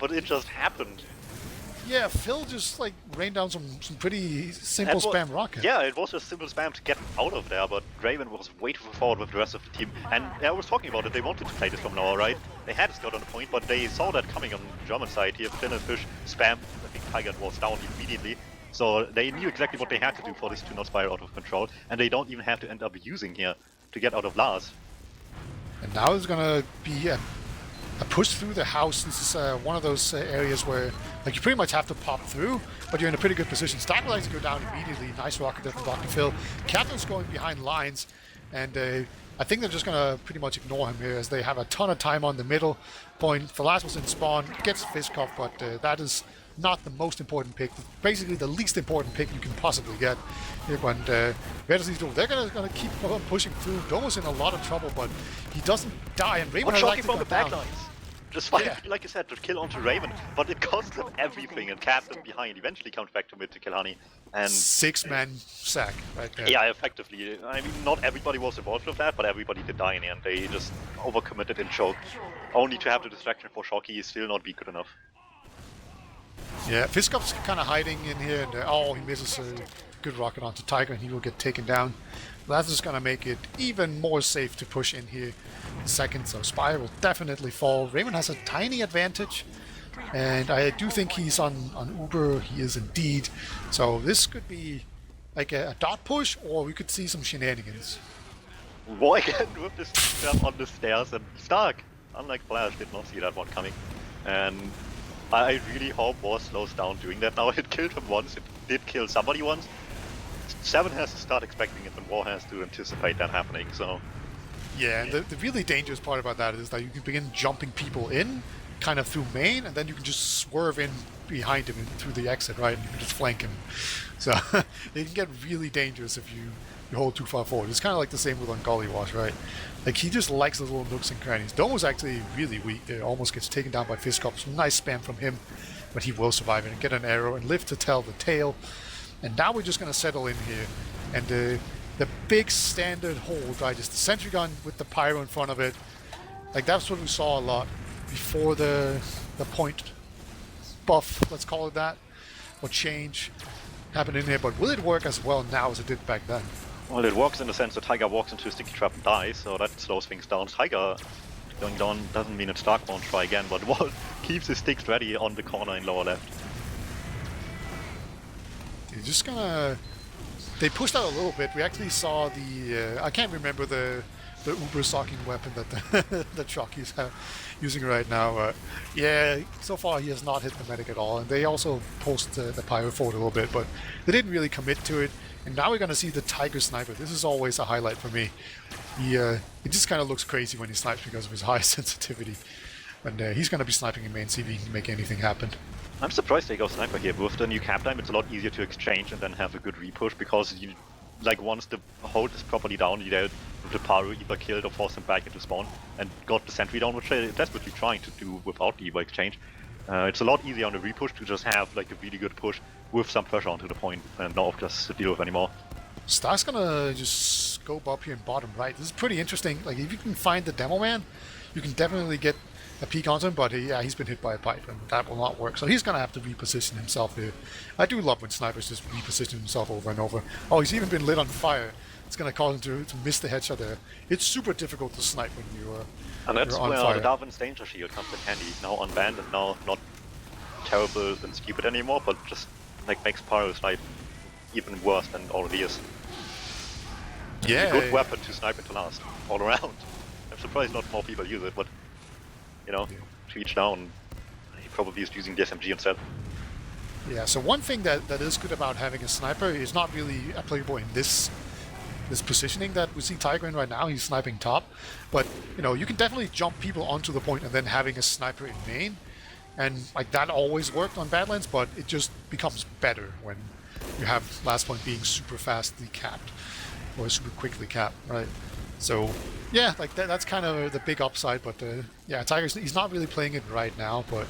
but it just happened. Yeah, Phil just like rained down some pretty simple spam rockets. Yeah, it was just simple spam to get out of there, but Raven was way too forward with the rest of the team. And I was talking about it, they wanted to play this from now, right? They had a scout on the point, but they saw that coming on the German side here. Finn and Fish spam. I think Tiger was down immediately. So they knew exactly what they had to do for this to not spiral out of control, and they don't even have to end up using here to get out of Lars. And now there's gonna be a push through the house. This is one of those areas where like you pretty much have to pop through, but you're in a pretty good position. Stabilize to go down immediately. Nice rocket there from Dr. Phil. Captain's going behind lines, and I think they're just gonna pretty much ignore him here as they have a ton of time on the middle point. Falas was in spawn, gets Fiskov, but that is not the most important pick. Basically the least important pick you can possibly get. And they're gonna keep pushing through. Domo's in a lot of trouble, but he doesn't die, and Raven shocking from the backlines. Just fight, like I said, to kill onto Raven, but it cost him everything and cast him behind. Eventually comes back to mid to kill Honey. And 6-man sack right there. Yeah, effectively. I mean, not everybody was involved with that, but everybody did die in the end. They just overcommitted in choke. Only to have the distraction for Shocky is still not be good enough. Yeah, Fiskov's kind of hiding in here, and oh, he misses a good rocket onto Tiger, and he will get taken down. That's just going to make it even more safe to push in here in second, so Spire will definitely fall. Raymond has a tiny advantage, and I do think he's on Uber. He is indeed. So this could be like a dot push, or we could see some shenanigans. War again with this jump on the stairs, and Stark, unlike Flash, did not see that one coming. And I really hope War slows down doing that now. It killed him once, it did kill somebody once. Se7en has to start expecting it, and War has to anticipate that happening, so... Yeah, and the really dangerous part about that is that you can begin jumping people in, kind of through main, and then you can just swerve in behind him through the exit, right? And you can just flank him. So it can get really dangerous if you hold too far forward. It's kind of like the same with Ungully Wash, right? Like he just likes those little nooks and crannies. Domo's actually really weak there, almost gets taken down by Fistcop. Some nice spam from him, but he will survive it and get an arrow and live to tell the tale. And now we're just going to settle in here. And the big standard hold, right, is the sentry gun with the pyro in front of it. Like that's what we saw a lot before the point buff, let's call it that, or change happened in here. But will it work as well now as it did back then? Well, it works in the sense that Tiger walks into a sticky trap and dies, so that slows things down. Tiger going down doesn't mean it's Dark won't try again, but Wall keeps his sticks ready on the corner in lower left. You're just gonna... They pushed out a little bit. We actually saw the... I can't remember the uber socking weapon that the Chucky's using right now. Yeah, so far he has not hit the medic at all, and they also post the pyro forward a little bit, but they didn't really commit to it. And now we're going to see the Tiger Sniper. This is always a highlight for me. It just kind of looks crazy when he snipes because of his high sensitivity. And he's going to be sniping in main, see if he can make anything happen. I'm surprised they go Sniper here. With the new cap time, it's a lot easier to exchange and then have a good repush, because you, like, once the hold is properly down, you know, the pyro either killed or forced him back into spawn and got the sentry down, which they're desperately trying to do without the Evo exchange. It's a lot easier on the repush to just have like a really good push with some pressure onto the point and not just to deal with anymore. Stark's gonna just scope up here in bottom right. This is pretty interesting. Like if you can find the demo man, you can definitely get a peek onto him, but yeah, he's been hit by a pipe and that will not work. So he's gonna have to reposition himself here. I do love when snipers just reposition himself over and over. Oh, he's even been lit on fire. It's gonna cause him to miss the headshot there. It's super difficult to snipe when you and that's on where fire. the Darwin's danger shield comes in handy. Now unbanned and now not terrible and stupid anymore, but just like makes pyro's life even worse than it already is. Yeah, a good weapon to snipe into last, all around. I'm surprised not more people use it, but you know, to each down, he probably is using the SMG instead. Yeah, so one thing that is good about having a sniper is not really applicable in this positioning that we see Tiger in right now. He's sniping top, but you know, you can definitely jump people onto the point and then having a sniper in main, and like that always worked on Badlands, but it just becomes better when you have last point being super fastly capped or super quickly capped, right? So yeah, like that's kind of the big upside, but yeah, Tiger's, he's not really playing it right now, but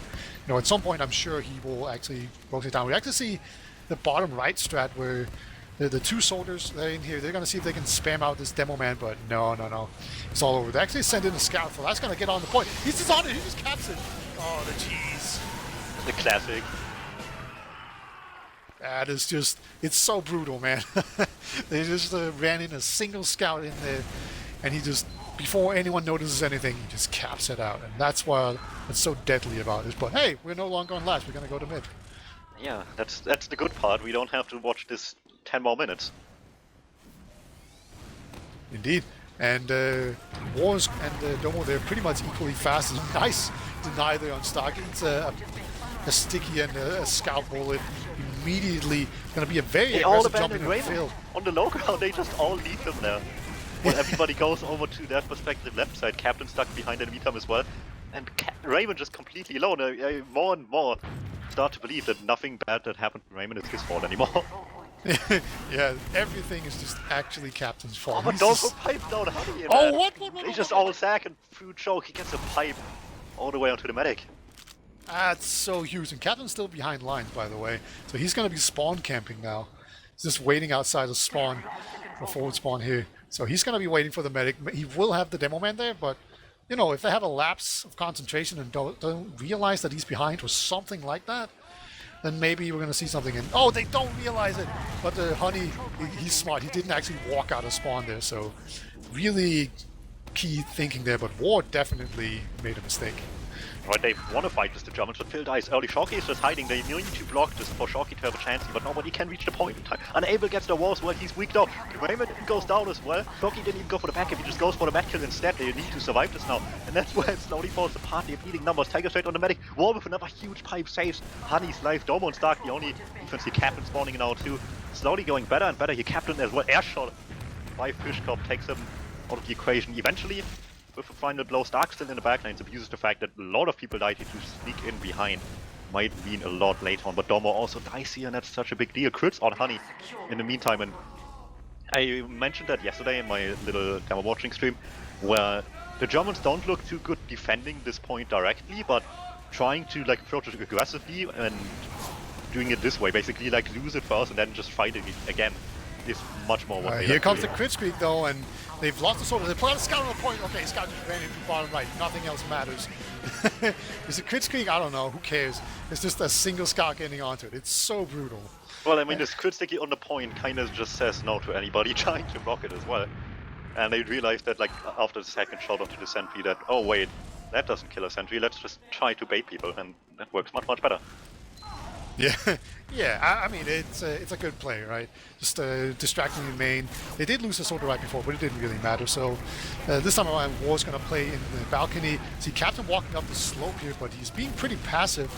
you know, at some point I'm sure he will actually rotate down. We actually see the bottom right strat where the two soldiers that are in here, they're going to see if they can spam out this demo man, but no. It's all over. They actually send in a scout, so that's going to get on the point. He's just on it, he just caps it. Oh, the cheese. The classic. That is just, it's so brutal, man. They just ran in a single scout in there, and he just, before anyone notices anything, he just caps it out. And that's why it's so deadly about this. But hey, we're no longer on last, we're going to go to mid. Yeah, that's the good part. We don't have to watch this 10 more minutes. Indeed. And Wars and Domo, they're pretty much equally fast. Nice deny there on Stark. It's a sticky and a scout bullet. Immediately going to be a very aggressive jump in the field. On the low ground, they just all leave him there. Well, everybody goes over to that perspective left side. Captain stuck behind DmMmTm as well. And Raymond just completely alone. More and more start to believe that nothing bad that happened to Raymond is his fault anymore. Yeah, everything is just actually Captain's fault. Oh, but don't go pipe down Honey. Oh, what? They just all sack and through choke. He gets a pipe all the way onto the medic. That's so huge. And Captain's still behind lines, by the way. So he's going to be spawn camping now. He's just waiting outside of spawn, or forward spawn here. So he's going to be waiting for the medic. He will have the demo man there, but you know, if they have a lapse of concentration and don't realize that he's behind or something like that, then maybe we're going to see something. And oh, they don't realize it. But the Honey, he's smart. He didn't actually walk out of spawn there. So really key thinking there. But War definitely made a mistake. Right, they want to fight this, the Germans, but Phil dies early. Shocky is just hiding. They need to block this for Shocky to have a chance, but nobody can reach the point in time. Unable gets the walls, well, he's weak now. Raymond goes down as well. Shocky didn't even go for the back, if he just goes for the back kill instead. They need to survive this now. And that's where it slowly falls apart. They're bleeding numbers. Tiger straight on the medic. War with another huge pipe saves Honey's life. Domo and Stark, the only defense here. Captain spawning now too. Slowly going better and better. Here, Captain as well. Air shot by Fishkop takes him out of the equation eventually. with a final blow, Stark still in the backlines abuses the fact that a lot of people died here to sneak in behind. Might mean a lot later on, but Domo also dies here, and that's such a big deal. Crits on Honey in the meantime, and I mentioned that yesterday in my little demo watching stream, where the Germans don't look too good defending this point directly, but trying to like approach it aggressively and doing it this way, basically like lose it first and then just fight it again, is much more what they Here like comes to the do. crit streak though, and they've lost the sword. They put out a scout on the point. Okay, scout just ran into bottom right. Nothing else matters. Is it crit streak? I don't know. Who cares? It's just a single scout getting onto it. It's so brutal. Well, I mean, this crit sticky on the point kind of just says no to anybody trying to block it as well. And they realized that, like, after the second shot onto the sentry, that, oh wait, that doesn't kill a sentry, let's just try to bait people, and that works much, much better. Yeah, yeah. I mean, it's a good play, right? Just distracting the main. They did lose the sword right before, but it didn't really matter. So this time around, War's going to play in the balcony. See Captain walking up the slope here, but he's being pretty passive.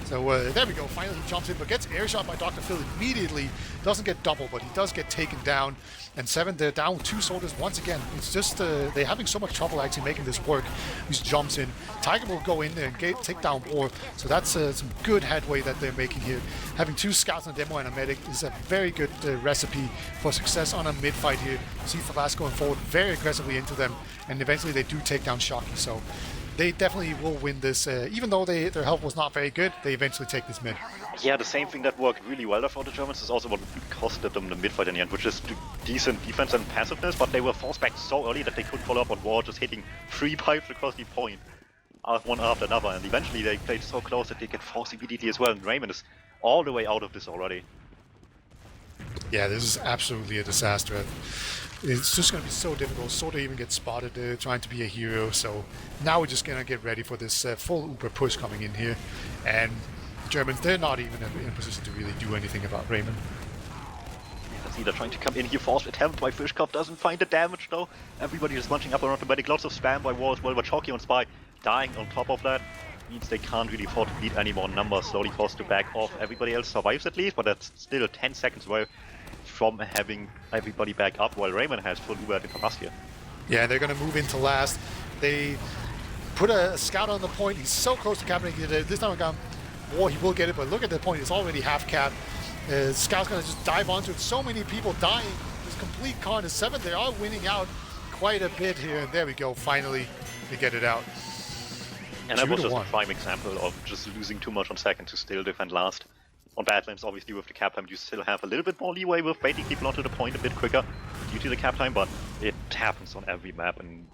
So there we go. Finally, he jumps in, but gets air shot by Dr. Phil immediately. Doesn't get double, but he does get taken down. And Se7en, they're down with 2 soldiers once again. It's just they're having so much trouble actually making this work. He just jumps in. Tiger will go in there and take down War. So that's some good headway that they're making here. Having 2 scouts on a demo and a medic is a very good recipe for success on a mid-fight here. See Thavas going forward very aggressively into them, and eventually they do take down Shocky. So they definitely will win this. Even though their health was not very good, they eventually take this mid. Yeah, the same thing that worked really well for the Germans is also what costed them the mid-fight in the end, which is decent defense and passiveness, but they were forced back so early that they couldn't follow up on War, just hitting 3 pipes across the point, one after another, and eventually they played so close that they get forced immediately as well, and Raymond is all the way out of this already. Yeah, this is absolutely a disaster. It's just going to be so difficult. Soda even gets spotted trying to be a hero, so now we're just going to get ready for this full Uber push coming in here, and the Germans, they're not even in a position to really do anything about Raymond. That's either trying to come in here, forced attempt by Fishkopf, doesn't find the damage though. Everybody is bunching up around the medic, lots of spam by War as well, but Chalky on Spy dying on top of that. Means they can't really afford to bleed any more numbers, slowly forced to back off. Everybody else survives at least, but that's still 10 seconds away from having everybody back up, while Raymond has full Uber in Thavas here. Yeah, they're going to move into last. They put a scout on the point. He's so close to capping it. This time around, War, he will get it, but look at the point. It's already half capped. Scout's going to just dive onto it. So many people dying. This complete carnage. Se7en, they are winning out quite a bit here. And there we go. Finally, they get it out. And that was just a prime example of just losing too much on second to still defend last. On Badlands, obviously, with the cap time, you still have a little bit more leeway with baiting people onto the point a bit quicker due to the cap time, but it happens on every map, and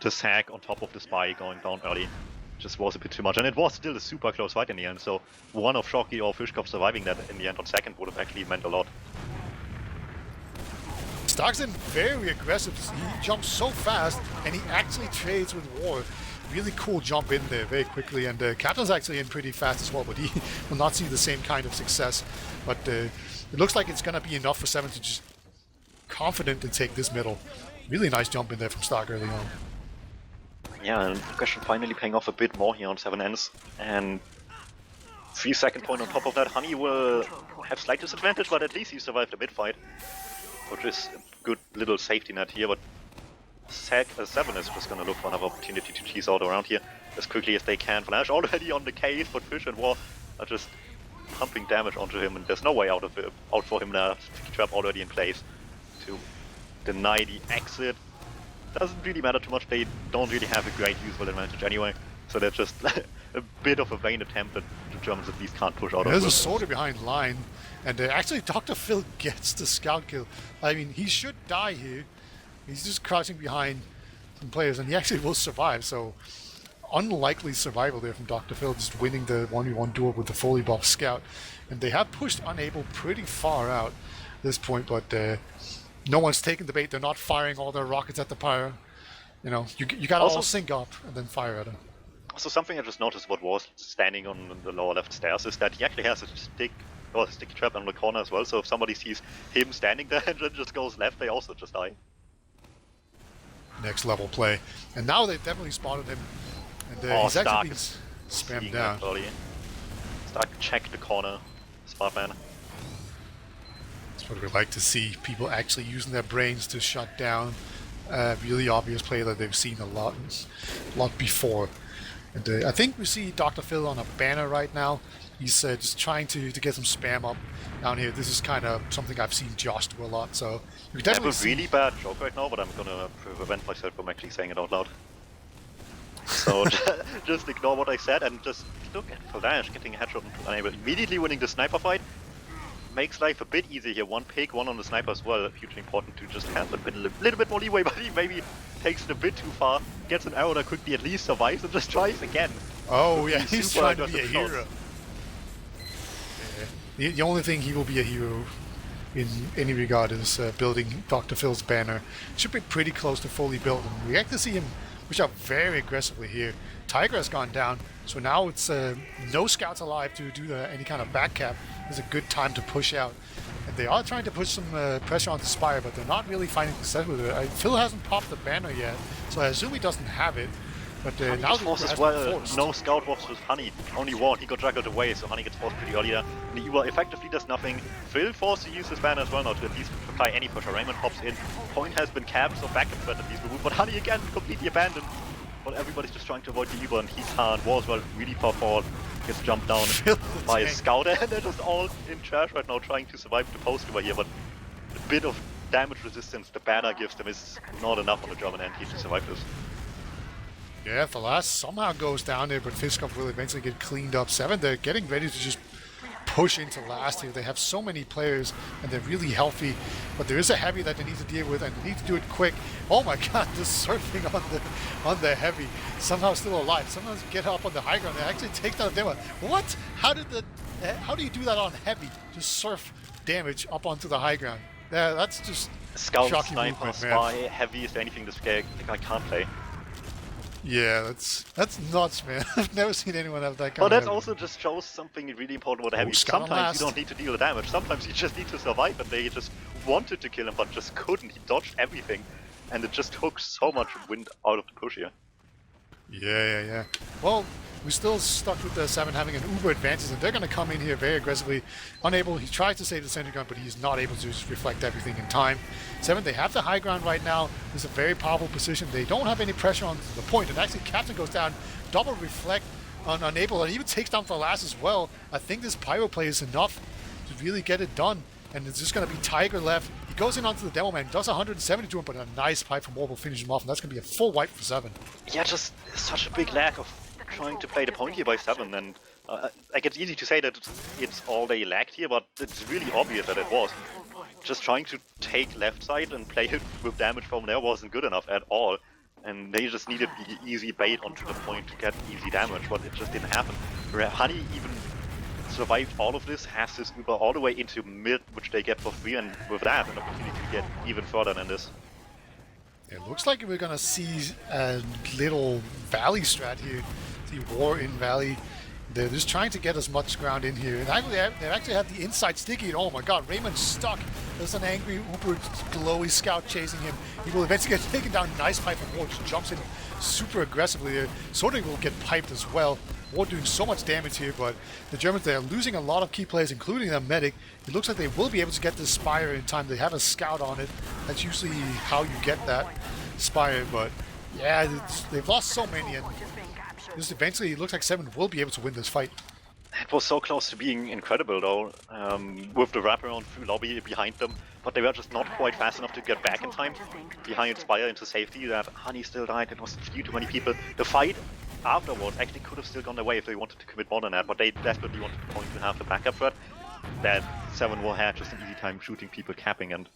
the sag on top of the Spy going down early just was a bit too much. And it was still a super close fight in the end, so one of Shocky or Fishkopf surviving that in the end on second would have actually meant a lot. Stark's in very aggressive. He jumps so fast, and he actually trades with War. Really cool jump in there very quickly, and Captain's actually in pretty fast as well, but he will not see the same kind of success. But it looks like it's going to be enough for Se7en to just confident to take this middle. Really nice jump in there from Stark early on. Yeah, and aggression finally paying off a bit more here on Se7en's, and 3-second point on top of that. Honey will have slight disadvantage, but at least he survived the mid-fight, which is a good little safety net here, but Se7en is just going to look for another opportunity to tease out around here as quickly as they can. Flash already on the case, but Fish and War are just pumping damage onto him, and there's no way out for him now. Sticky trap already in place to deny the exit. Doesn't really matter too much, they don't really have a great usable advantage anyway, so they're just a bit of a vain attempt that the Germans at least can't push out of. There's a soldier behind line, and actually Dr. Phil gets the scout kill. I mean, he should die here. He's just crouching behind some players, and he actually will survive, so unlikely survival there from Dr. Phil, just winning the 1v1 duel with the fully buffed scout. And they have pushed Unable pretty far out at this point, but no one's taken the bait. They're not firing all their rockets at the pyre. You know, you gotta all sync up and then fire at him. Also, something I just noticed what was standing on the lower left stairs is that he actually has a sticky trap on the corner as well, so if somebody sees him standing there and then just goes left, they also just die. Next level play. And now they've definitely spotted him. And he's actually been spammed down. Stark check the corner. Smart man. That's what we like to see. People actually using their brains to shut down really obvious play that they've seen a lot before. And I think we see Dr. Phil on a banner right now. He's just trying to get some spam up down here. This is kind of something I've seen Josh do a lot, so you I have definitely a see... really bad joke right now, but I'm gonna prevent myself from actually saying it out loud. So just ignore what I said and just look at Flash getting a headshot and unable, immediately winning the sniper fight. Makes life a bit easier here. One pick, one on the sniper as well. Hugely important to just have a little bit more leeway, but he maybe takes it a bit too far. Gets an arrow that quickly at least survives and just tries again. Oh yeah, he's trying to be a hero. Yeah. The only thing he will be a hero in any regard is building Dr. Phil's banner. Should be pretty close to fully built, and we get to see him push up very aggressively here. Tiger has gone down, so now it's no scouts alive to do any kind of back cap. It's a good time to push out. And they are trying to push some pressure on the Spire, but they're not really finding success with it. Phil hasn't popped the banner yet, so I assume he doesn't have it. But now the forced Uber as has well. been forced. No scout was with Honey. Only one. He got juggled away, so Honey gets forced pretty early there. And the Uber effectively does nothing. Phil forced to use his banner as well now to at least apply any pressure. Raymond pops in. Point has been capped, so back and threat at least removed. But Honey again completely abandoned. But everybody's just trying to avoid the Uber, and he can't. War as well really far forward. Gets jumped down by a scout, and they're just all in charge right now trying to survive the post over here. But a bit of damage resistance the banner gives them is not enough on the German end here to survive this. Yeah, the last somehow goes down there, but Fiskov will eventually get cleaned up. Se7en, they're getting ready to just push into last here. They have so many players, and they're really healthy, but there is a heavy that they need to deal with, and they need to do it quick. Oh my god, the surfing on the heavy. Somehow still alive. Sometimes get up on the high ground and actually take down a demo. What? How do you do that on heavy? Just surf damage up onto the high ground. Yeah, that's just Scout, shocking sniper, movement, spy, man. heavy, is there anything this guy can't play? Yeah, that's nuts, man. I've never seen anyone have that kind Well, of that heavy. also just shows something really important about the heavy. Scout on Sometimes last. you don't need to deal the damage, sometimes you just need to survive, and they just wanted to kill him but just couldn't. He dodged everything, and it just took so much wind out of the push here. Yeah. Well, we're still stuck with the Se7en having an uber advantage, and they're going to come in here very aggressively. Unable, he tries to save the center gun, but he's not able to just reflect everything in time. Se7en, they have the high ground right now. It's a very powerful position. They don't have any pressure on the point, and actually Captain goes down, double reflect on Unable, and even takes down the last as well. I think this pyro play is enough to really get it done, and it's just going to be Tiger left. He goes in onto the demo man, does 170 to him, but a nice pipe from Orb will finish him off, and that's going to be a full wipe for Se7en. Yeah, just such a big lack of trying to play the point here by Se7en, and like it's easy to say that it's all they lacked here, but it's really obvious that it was. Just trying to take left side and play it with damage from there wasn't good enough at all, and they just needed the easy bait onto the point to get easy damage, but it just didn't happen. Honey even survived all of this, has this Uber all the way into mid, which they get for free, and with that an opportunity to get even further than this. It looks like we're gonna see a little valley strat here. See war in valley. They're just trying to get as much ground in here. And actually, they actually have the inside sticky. And oh my god, Raymond's stuck. There's an angry uber glowy scout chasing him. He will eventually get taken down. Nice pipe from War, just jumps in super aggressively there. Sorting will get piped as well. War doing so much damage here, but the Germans, they're losing a lot of key players, including their medic. It looks like they will be able to get this Spire in time. They have a scout on it. That's usually how you get that Spire, but yeah, they've lost so many, and just eventually it looks like Se7en will be able to win this fight. It was so close to being incredible though, with the wraparound through lobby behind them, but they were just not quite fast enough to get back in time behind Spire into safety. That Honey still died, it was few too many people. The fight afterwards actually could have still gone their way if they wanted to commit more than that, but they desperately wanted to point to have the backup threat. That Se7en will have just an easy time shooting people, capping, and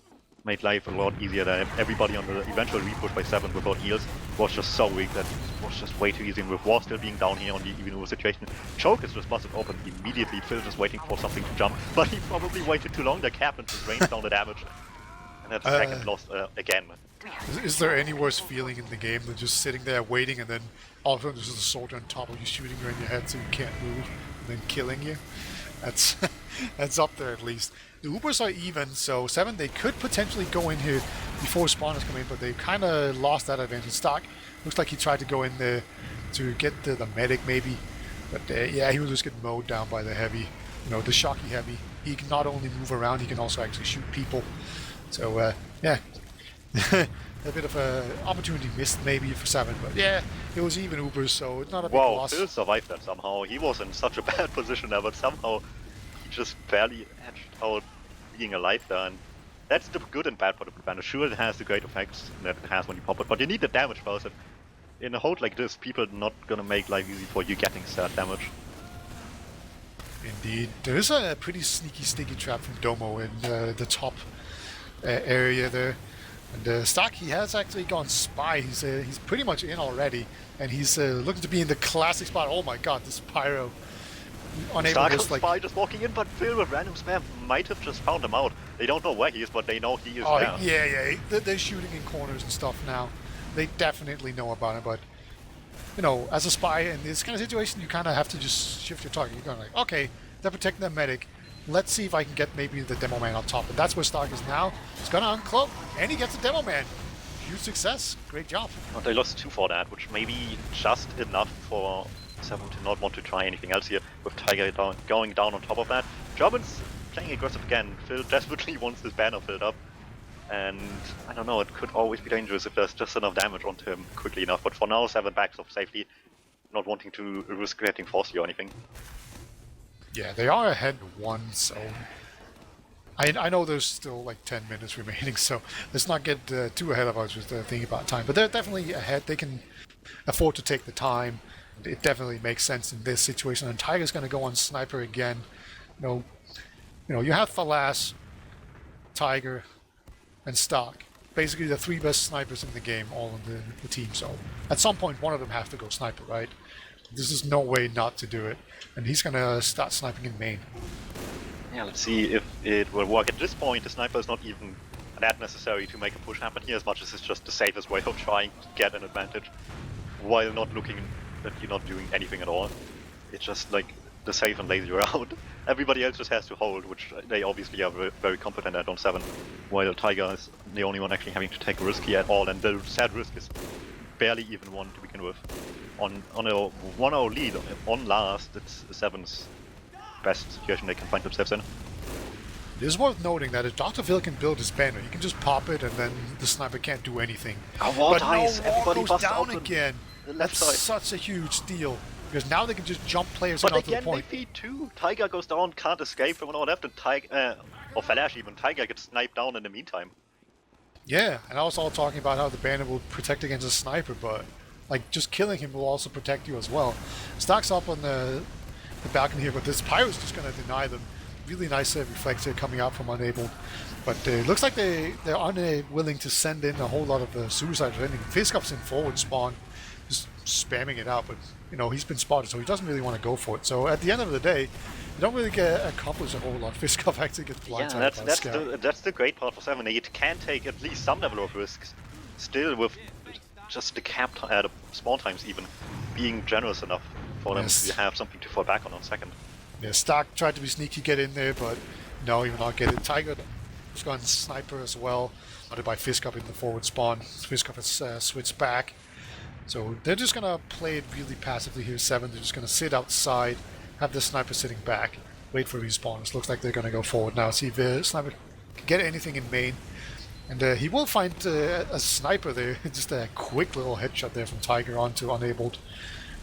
made life a lot easier. Than everybody on the eventual repush by Se7en without heals was just so weak that it was just way too easy. And with War still being down here on the even situation, Choke is just busted open immediately. Phil just waiting for something to jump, but he probably waited too long. The Captain just rained down the damage, and that's second lost again. Is there any worse feeling in the game than just sitting there waiting, and then all of a sudden there's a soldier on top of you shooting you in your head so you can't move, and then killing you? That's that's up there at least. The Ubers are even, so Se7en, they could potentially go in here before spawners come in, but they kind of lost that advantage. Stock looks like he tried to go in there to get the medic maybe, but yeah, he will just get mowed down by the heavy, the shocky heavy. He can not only move around, he can also actually shoot people. So yeah, A bit of a opportunity missed maybe for Se7en, but yeah, it was even Ubers, so it's not a big Wow, loss. Phil survived that somehow. He was in such a bad position there, but somehow he just barely edged out being alive there. And that's the good and bad part of the banner. Sure, it has the great effects that it has when you pop it, but you need the damage first. In a hold like this, people are not gonna make life easy for you getting stat damage. Indeed. There is a pretty sneaky, sticky trap from Domo in the top area there. And Stark, he has actually gone spy. He's pretty much in already, and he's looking to be in the classic spot. Oh my god, this Pyro. Unable Stark to on spy just walking in, but Phil with random spam might have just found him out. They don't know where he is, but they know he is there. Yeah. They're shooting in corners and stuff now. They definitely know about it, but you know, as a spy in this kind of situation, you kind of have to just shift your target. You're going like, okay, they're protecting their medic. Let's see if I can get maybe the demo man on top. And that's where Stark is now. He's going to uncloak, and he gets the demo man. Huge success. Great job. But they lost 2 for that, which may be just enough for Se7en to not want to try anything else here, with Tiger going down on top of that. German's playing aggressive again. Phil desperately wants this banner filled up. And I don't know, it could always be dangerous if there's just enough damage onto him quickly enough. But for now, Se7en backs off safely, not wanting to risk getting forced or anything. Yeah, they are ahead 1, so I know there's still like 10 minutes remaining, so let's not get too ahead of us with thinking about time. But they're definitely ahead. They can afford to take the time. It definitely makes sense in this situation. And Tiger's going to go on Sniper again. You know, you have Falas, Tiger, and Stark. Basically the 3 best snipers in the game, all on the team. So at some point, one of them has to go Sniper, right? This is no way not to do it. And he's going to start sniping in main. Yeah, let's see if it will work. At this point, the sniper is not even that necessary to make a push happen here, as much as it's just the safest way of trying to get an advantage, while not looking that you're not doing anything at all. It's just like the safe and lazy route. Everybody else just has to hold, which they obviously are very competent at on Se7en, while Tiger is the only one actually having to take a risk here at all, and the sad risk is barely even one to begin with. On a 1-0 lead on last, it's Se7en's best situation they can find themselves in. It is worth noting that if Dr. Phil can build his banner, you can just pop it and then the sniper can't do anything. War but dies, no, everybody goes busts down open. again. The left That's side. such a huge deal. Because now they can just jump players But in onto the again, they point. feed too. Tiger goes down, can't escape from one left, and Tiger, or Falash even, Tiger gets sniped down in the meantime. Yeah, and I was all talking about how the banner will protect against a sniper, but like just killing him will also protect you as well. Stark's up on the balcony here, but this Pyro's just going to deny them. Really nice reflex here coming out from Unable. But it looks like they're unwilling to send in a whole lot of suicide ending. Fiskop's in forward spawn, just spamming it out, but you know, he's been spotted, so he doesn't really want to go for it. So at the end of the day, you don't really get accomplished a whole lot. Fiskop actually gets blindsided by the scout. That's the great part for Se7en. It can take at least some level of risks, still with just the cap the spawn times even being generous enough for them to have something to fall back on second. Yeah, Stark tried to be sneaky, get in there, but no, he will not get it. Tiger has gone sniper as well, spotted by Fiskop in the forward spawn. Fiskop has switched back. So they're just going to play it really passively here, Se7en. They're just going to sit outside, have the sniper sitting back, wait for respawns. Looks like they're going to go forward now, see if the sniper can get anything in main. And he will find a sniper there, just a quick little headshot there from Tiger onto Unabled.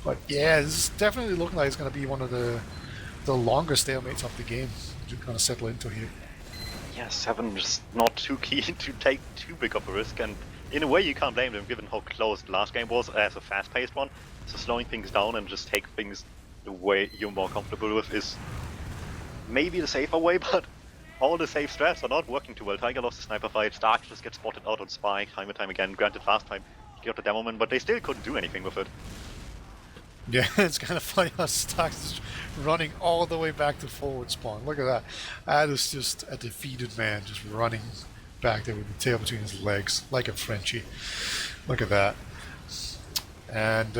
But yeah, this is definitely looking like it's going to be one of the longer stalemates of the game you're going to settle into here. Yeah, Se7en just not too keen to take too big of a risk, and in a way you can't blame them given how close the last game was as a fast-paced one. So slowing things down and just take things the way you're more comfortable with is maybe the safer way, but all the safe strats are not working too well. Tiger lost the sniper fight, Stark just gets spotted out on Spy time and time again. Granted, last time he got the DmMMTm, but they still couldn't do anything with it. Yeah, it's kind of funny how Stark's just running all the way back to forward spawn. Look at that. That is just a defeated man just running back there with the tail between his legs, like a Frenchie. Look at that. And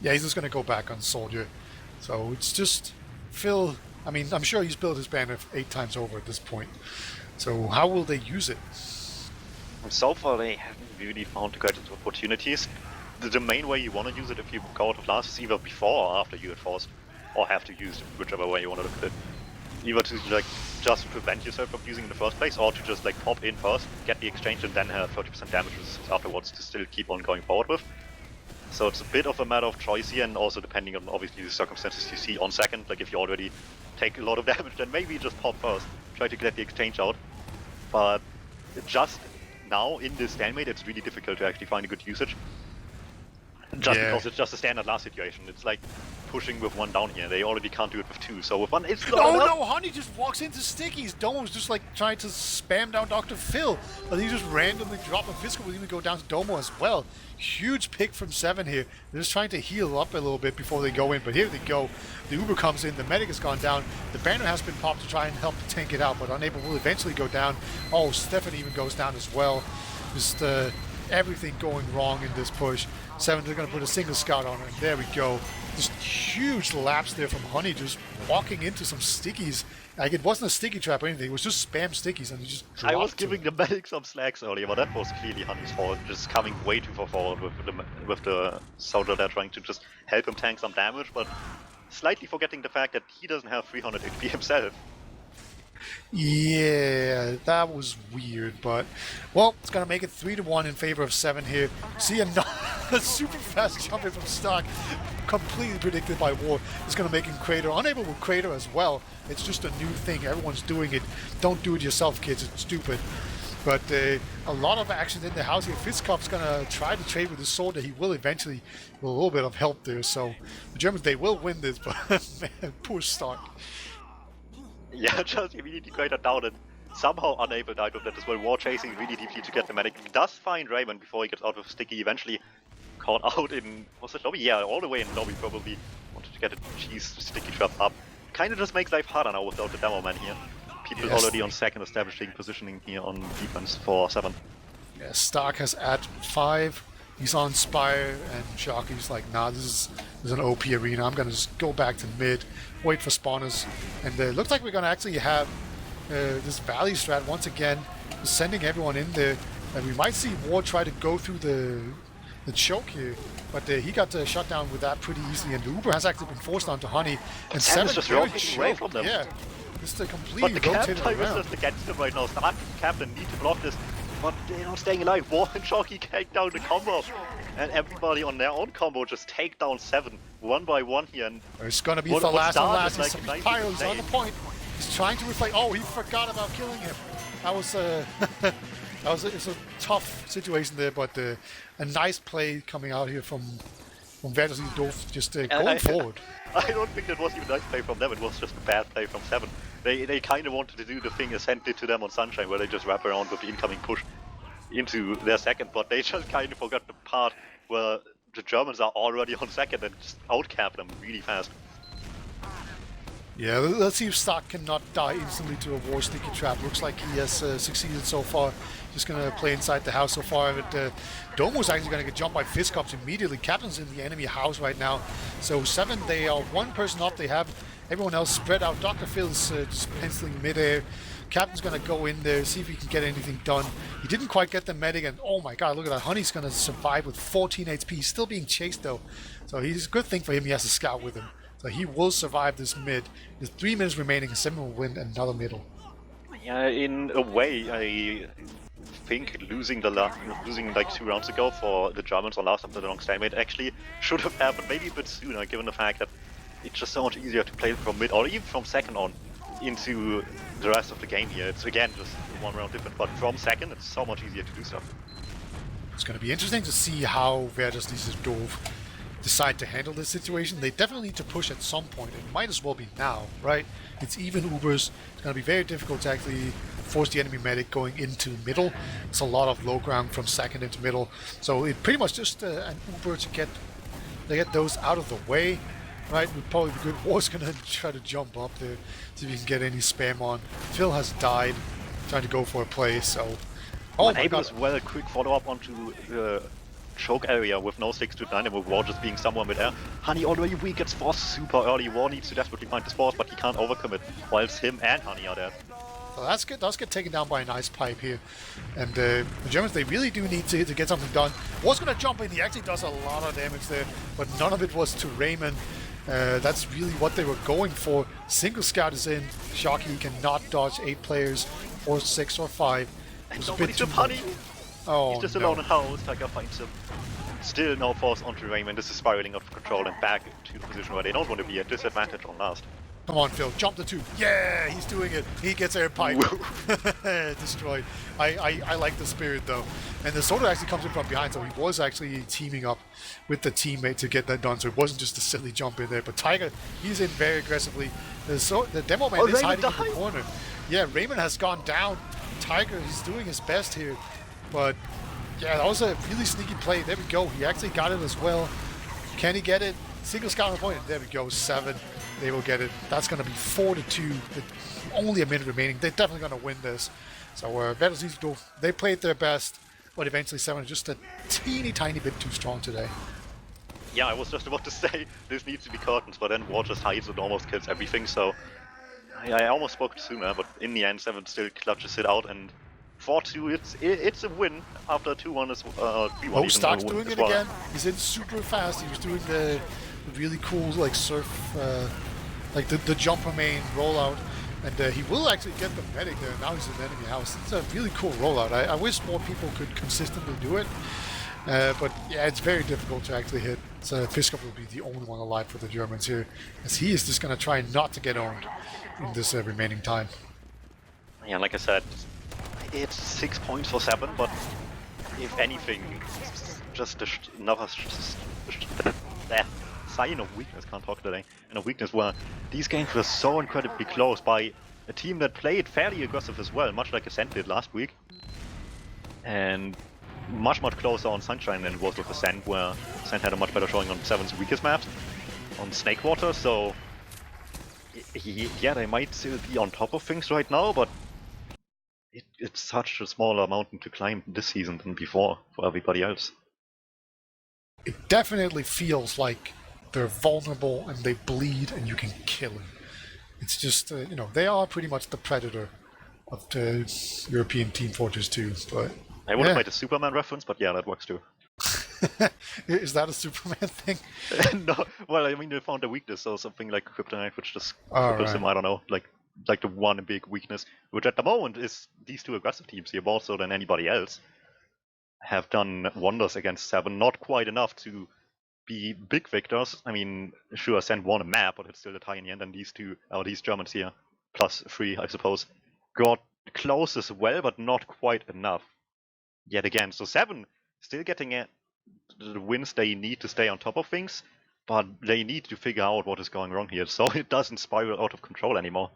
yeah, he's just going to go back on Soldier. So it's just Phil. I mean, I'm sure he's built his banner 8 times over at this point. So how will they use it? And so far they haven't really found the greatest opportunities. The main way you want to use it if you go out of last is either before or after you get forced, or have to use it, whichever way you want to look at it. either to like just prevent yourself from using in the first place, or to just like pop in first, get the exchange, and then have 30% damages afterwards to still keep on going forward with. So it's a bit of a matter of choice here, and also depending on obviously the circumstances you see on second. Like if you already take a lot of damage, then maybe just pop first, try to get the exchange out. But just now in this stalemate, it's really difficult to actually find a good usage. Just because it's just a standard last situation. It's like pushing with one down here. They already can't do it with two, so with one it's not enough. No, Honey just walks into stickies. Domo was just like trying to spam down Dr. Phil, but he just randomly dropped a physical. Will even go down to Domo as well. Huge pick from Se7en here. They're just trying to heal up a little bit before they go in, but here they go. The Uber comes in, the medic has gone down. The banner has been popped to try and help tank it out, but unable will eventually go down. Oh, Stefan even goes down as well. Just everything going wrong in this push. Se7en, they're going to put a single scout on her. There we go. Just huge lapse there from Honey, just walking into some stickies. Like it wasn't a sticky trap or anything. It was just spam stickies, and he just dropped. I was giving the medic some slacks earlier, but that was clearly Honey's fault. Just coming way too far forward with the soldier there, trying to just help him tank some damage, but slightly forgetting the fact that he doesn't have 300 HP himself. Yeah, that was weird, but well, it's gonna make it 3-1 in favor of Se7en here. See a super fast jump in from Stock, completely predicted by War. It's gonna make him crater, unable to crater as well. It's just a new thing. Everyone's doing it. Don't do it yourself, kids. It's stupid. But a lot of action in the house here. Fitzkopf's gonna try to trade with his sword that he will eventually with a little bit of help there. So the Germans, they will win this, but man, poor Stock. Yeah, just immediately cratered down and somehow unable to die with that as well. War chasing really deeply to get the medic. Does find Raymond before he gets out of Sticky. Eventually caught out in, was it lobby? Yeah, all the way in lobby probably. Wanted to get a cheese Sticky trap up. Kind of just makes life harder now without the DmMMTm here. People already on second establishing positioning here on defense for Se7en. Yeah, Stark has at 5. He's on Spire, and Sharky's like, nah, this is an OP arena. I'm gonna just go back to mid, wait for spawners, and looks like we're gonna actually have this Valley strat once again, sending everyone in there, and we might see War try to go through the choke here, but he got shut down with that pretty easily, and the Uber has actually been forced onto Honey, and Se7en just very rotating away from them. Yeah, just completely But the cap rotated time is around. just against them right now. Stark and Captain need to block this, but they're not staying alive. War and Shocky take down the combo, and everybody on their own combo just take down Se7en one by one here. And It's gonna be what the last and last. like He's a nice Pyro, he's play. on the point. He's trying to reflect. Oh, he forgot about killing him. That was it's a tough situation there, but a nice play coming out here from Vertus and Doof, just going forward. I don't think that was even a nice play from them. It was just a bad play from Se7en. They kind of wanted to do the thing Ascent did to them on Sunshine, where they just wrap around with the incoming push into their second, but they just kind of forgot the part where the Germans are already on second and just outcap them really fast. Yeah, let's see if Stark cannot die instantly to a War Sticky Trap. Looks like he has succeeded so far. Just going to play inside the house so far. But Domo's actually going to get jumped by Fitzkops immediately. Captain's in the enemy house right now. So Se7en, they are one person up. They have everyone else spread out. Dr. Phil's just penciling midair. Captain's going to go in there, see if he can get anything done. He didn't quite get the medic, and oh my god, look at that. Honey's going to survive with 14 HP. He's still being chased though. So it's a good thing for him he has a scout with him. So he will survive this mid. There's 3 minutes remaining, and Se7en will win another middle. Yeah, in a way, I think losing like 2 rounds ago for the Germans on last after the long stalemate actually should have happened maybe a bit sooner, given the fact that it's just so much easier to play from mid or even from second on into the rest of the game here. It's again just 1 round different, but from second it's so much easier to do so. It's going to be interesting to see how Vertus Doof decide to handle this situation. They definitely need to push at some point. It might as well be now, right? It's even Ubers. It's going to be very difficult to actually force the enemy medic going into middle. It's a lot of low ground from second into middle. So it pretty much just an Uber to get those out of the way, right? Would probably be good. War's going to try to jump up there, see if he can get any spam on. Phil has died trying to go for a play, so... Oh my god. As well, a quick follow-up onto the choke area with no 6-9 and with War just being somewhere mid-air. Honey already weak, gets forced super early. War needs to desperately find his force, but he can't overcommit, whilst him and Honey are dead. So that's good. Does get taken down by a nice pipe here. And the Germans, they really do need to get something done. War's going to jump in. He actually does a lot of damage there, but none of it was to Raymond. That's really what they were going for. Single scout is in. Shocky cannot dodge 8 players, or 6 or 5. It was a bit Nobody's too with much. Honey! Oh He's just no. alone in house, Tiger finds him. Still no force onto Raymond. This is spiraling out of control and back to the position where they don't want to be at disadvantage on last. Come on, Phil. Jump the 2. Yeah, he's doing it. He gets air pipe. Destroyed. I like the spirit, though. And the Soda actually comes in from behind, so he was actually teaming up with the teammate to get that done, so it wasn't just a silly jump in there. But Tiger, he's in very aggressively. The demo man is hiding in the corner. Yeah, Raymond has gone down. Tiger, he's doing his best here. But, yeah, that was a really sneaky play. There we go. He actually got it as well. Can he get it? Single scout on the point. There we go. 7. They will get it. That's going to be 4-2. Only a minute remaining. They're definitely going to win this. So Battles Easy, they played their best, but eventually 7 is just a teeny tiny bit too strong today. Yeah, I was just about to say this needs to be curtains, but then War just hides and almost kills everything. So I almost spoke sooner, but in the end, 7 still clutches it out, and 4-2. It's a win after 2-1 is 3-1. Oh, Stark's doing it well. again. He's in super fast. He was doing the really cool like surf, like the jumper main rollout, and he will actually get the medic there. Now he's in enemy house. It's a really cool rollout. I wish more people could consistently do it, but yeah, it's very difficult to actually hit. So Fiskop will be the only one alive for the Germans here, as he is just going to try not to get owned in this remaining time. Yeah, like I said, it's 6 points for 7, but if anything, just another sign of weakness, can't talk today, and a weakness where these games were so incredibly close by a team that played fairly aggressive as well, much like Ascent did last week, and much closer on Sunshine than it was with Ascent, where Ascent had a much better showing on 7's weakest maps, on Snakewater, so yeah, they might still be on top of things right now, but it's such a smaller mountain to climb this season than before for everybody else. It definitely feels like they're vulnerable and they bleed and you can kill them. It's just, they are pretty much the predator of the European Team Fortress 2. But I would have made a Superman reference, but yeah, that works too. Is that a Superman thing? No, well, I mean, they found a weakness or something like Kryptonite, which just cripples him, I don't know, like the one big weakness, which at the moment is these two aggressive teams here, more so than anybody else, have done wonders against 7, not quite enough to be big victors. I mean, sure, Ascent won a map, but it's still a tie in the end, and these Germans here, +3, I suppose, got close as well, but not quite enough yet again. So 7 still getting the wins they need to stay on top of things, but they need to figure out what is going wrong here, so it doesn't spiral out of control anymore.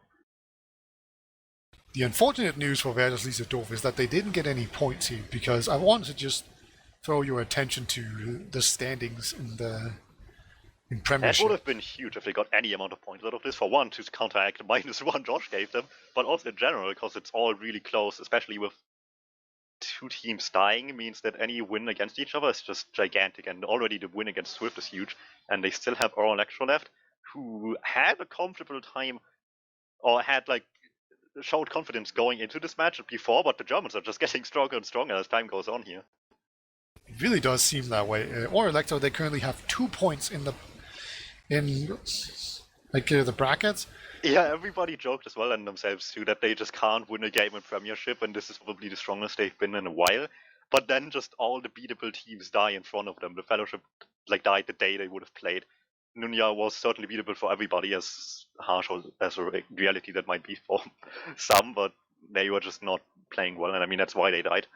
The unfortunate news for Werder Düsseldorf is that they didn't get any points here, because I wanted to just throw your attention to the standings in Premiership. That would have been huge if they got any amount of points out of this. For one, to counteract the -1 Josh gave them, but also in general, because it's all really close, especially with 2 teams dying, means that any win against each other is just gigantic, and already the win against Swift is huge, and they still have Oral Electro left, who had a comfortable time, or had showed confidence going into this match before, but the Germans are just getting stronger and stronger as time goes on here. It really does seem that way. Or Electro, they currently have 2 points in the brackets. Yeah, everybody joked as well and themselves too that they just can't win a game in Premiership, and this is probably the strongest they've been in a while. But then just all the beatable teams die in front of them. The Fellowship died the day they would have played. Nunya was certainly beatable for everybody, as harsh as a reality that might be for some, but they were just not playing well, and I mean that's why they died.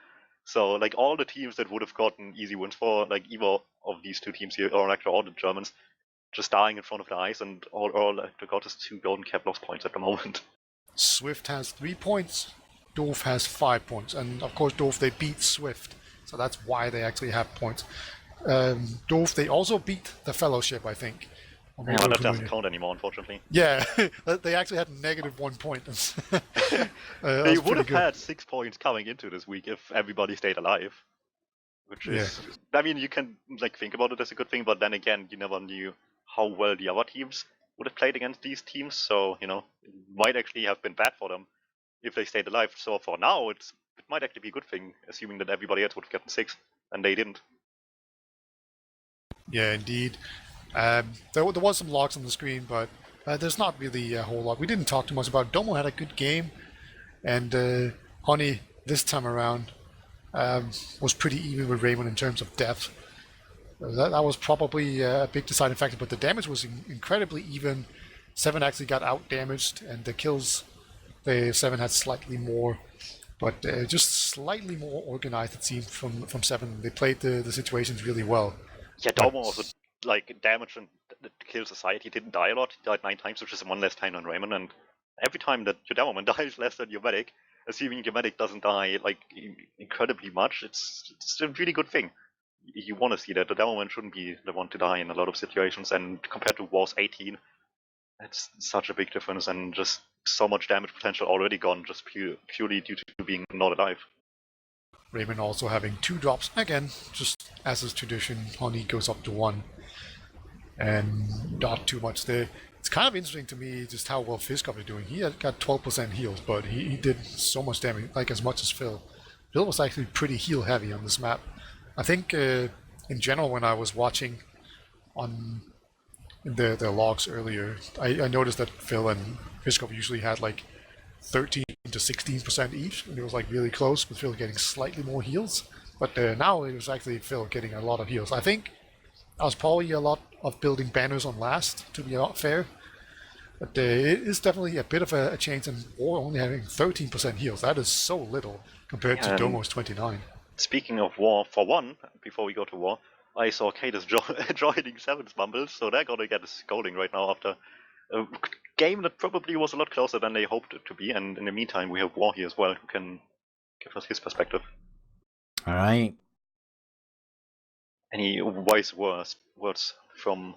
So all the teams that would have gotten easy wins for either of these 2 teams here, or all the Germans, just dying in front of the eyes, and all got us 2 golden cap loss points at the moment. Swift has 3 points, Doof has 5 points, and of course Doof, they beat Swift, so that's why they actually have points. Doof, they also beat the Fellowship, I think. Yeah, well, that doesn't count anymore, unfortunately. Yeah, they actually had -1 point. They would have had 6 points coming into this week if everybody stayed alive. Which is, I mean, you can think about it as a good thing, but then again, you never knew how well the other teams would have played against these teams, so, it might actually have been bad for them if they stayed alive. So for now, it might actually be a good thing, assuming that everybody else would have gotten 6, and they didn't. Yeah, indeed. There was some logs on the screen, but there's not really a whole lot. We didn't talk too much about it. Domo had a good game, and Honey this time around was pretty even with Raymond in terms of depth. That was probably a big deciding factor, but the damage was incredibly even. Se7en actually got out damaged, and the kills, the Se7en had slightly more, but just slightly more organized, it seemed, from Se7en. They played the situations really well. Yeah, Domo also like damage and kills aside, he didn't die a lot. He died 9 times, which is one less time than Raymond. And every time that your Demoman dies less than your medic, assuming your medic doesn't die like incredibly much, it's a really good thing. You want to see that the Demoman shouldn't be the one to die in a lot of situations. And compared to War's 18, it's such a big difference, and just so much damage potential already gone just purely due to being not alive. Raymond also having 2 drops again, just as is tradition. Honey goes up to 1, and not too much there. It's kind of interesting to me just how well Fiskov is doing. He had got 12% heals, but he did so much damage, like as much as Phil. Phil was actually pretty heal heavy on this map. I think in general, when I was watching on the logs earlier, I noticed that Phil and Fiskov usually had like 13 to 16% each, and it was like really close, with Phil getting slightly more heals. But now it was actually Phil getting a lot of heals. I think I was probably a lot of building banners on last, to be fair. But it is definitely a bit of a change, and War only having 13% heals. That is so little compared to Domo's 29. Speaking of War, for one, before we go to War, I saw Cadus joining Se7en's Mumbles, so they're gonna get a scolding right now after a game that probably was a lot closer than they hoped it to be. And in the meantime, we have War here as well, who can give us his perspective. All right. Any wise words from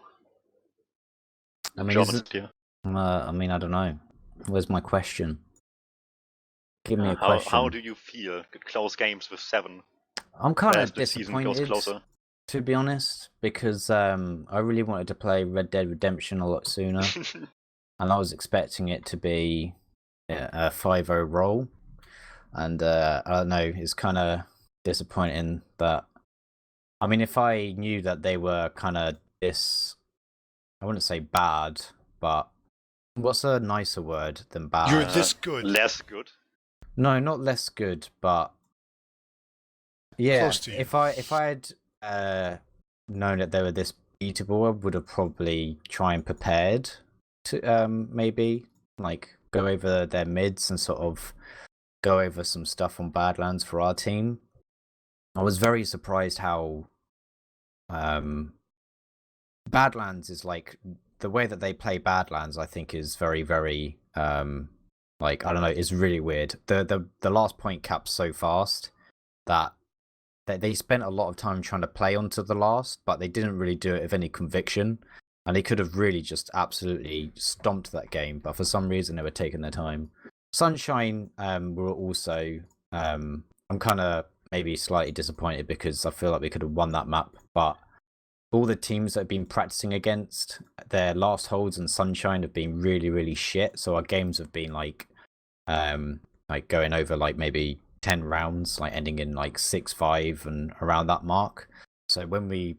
I mean, here? I mean, I don't know. Where's my question? Give me a question. How do you feel? Close games with Se7en. I'm kind of disappointed, to be honest, because I really wanted to play Red Dead Redemption a lot sooner, and I was expecting it to be a 5-0 roll, and I don't know, it's kind of disappointing that. I mean, if I knew that they were kind of I wouldn't say bad, but what's a nicer word than bad? You're this good. Less good. No, not less good, but yeah. If I had known that they were this beatable, I would have probably tried and prepared to maybe like go over their mids and sort of go over some stuff on Badlands for our team. I was very surprised how Badlands is like the way that they play Badlands. I think is very, very like, I don't know, it's really weird. The last point cap's so fast that they spent a lot of time trying to play onto the last, but they didn't really do it with any conviction, and they could have really just absolutely stomped that game, but for some reason they were taking their time. Sunshine were also I'm kind of maybe slightly disappointed because I feel like we could have won that map, but all the teams that have been practicing against, their last holds and Sunshine have been really, really shit. So our games have been like going over like maybe 10 rounds, like ending in like 6-5 and around that mark. So when we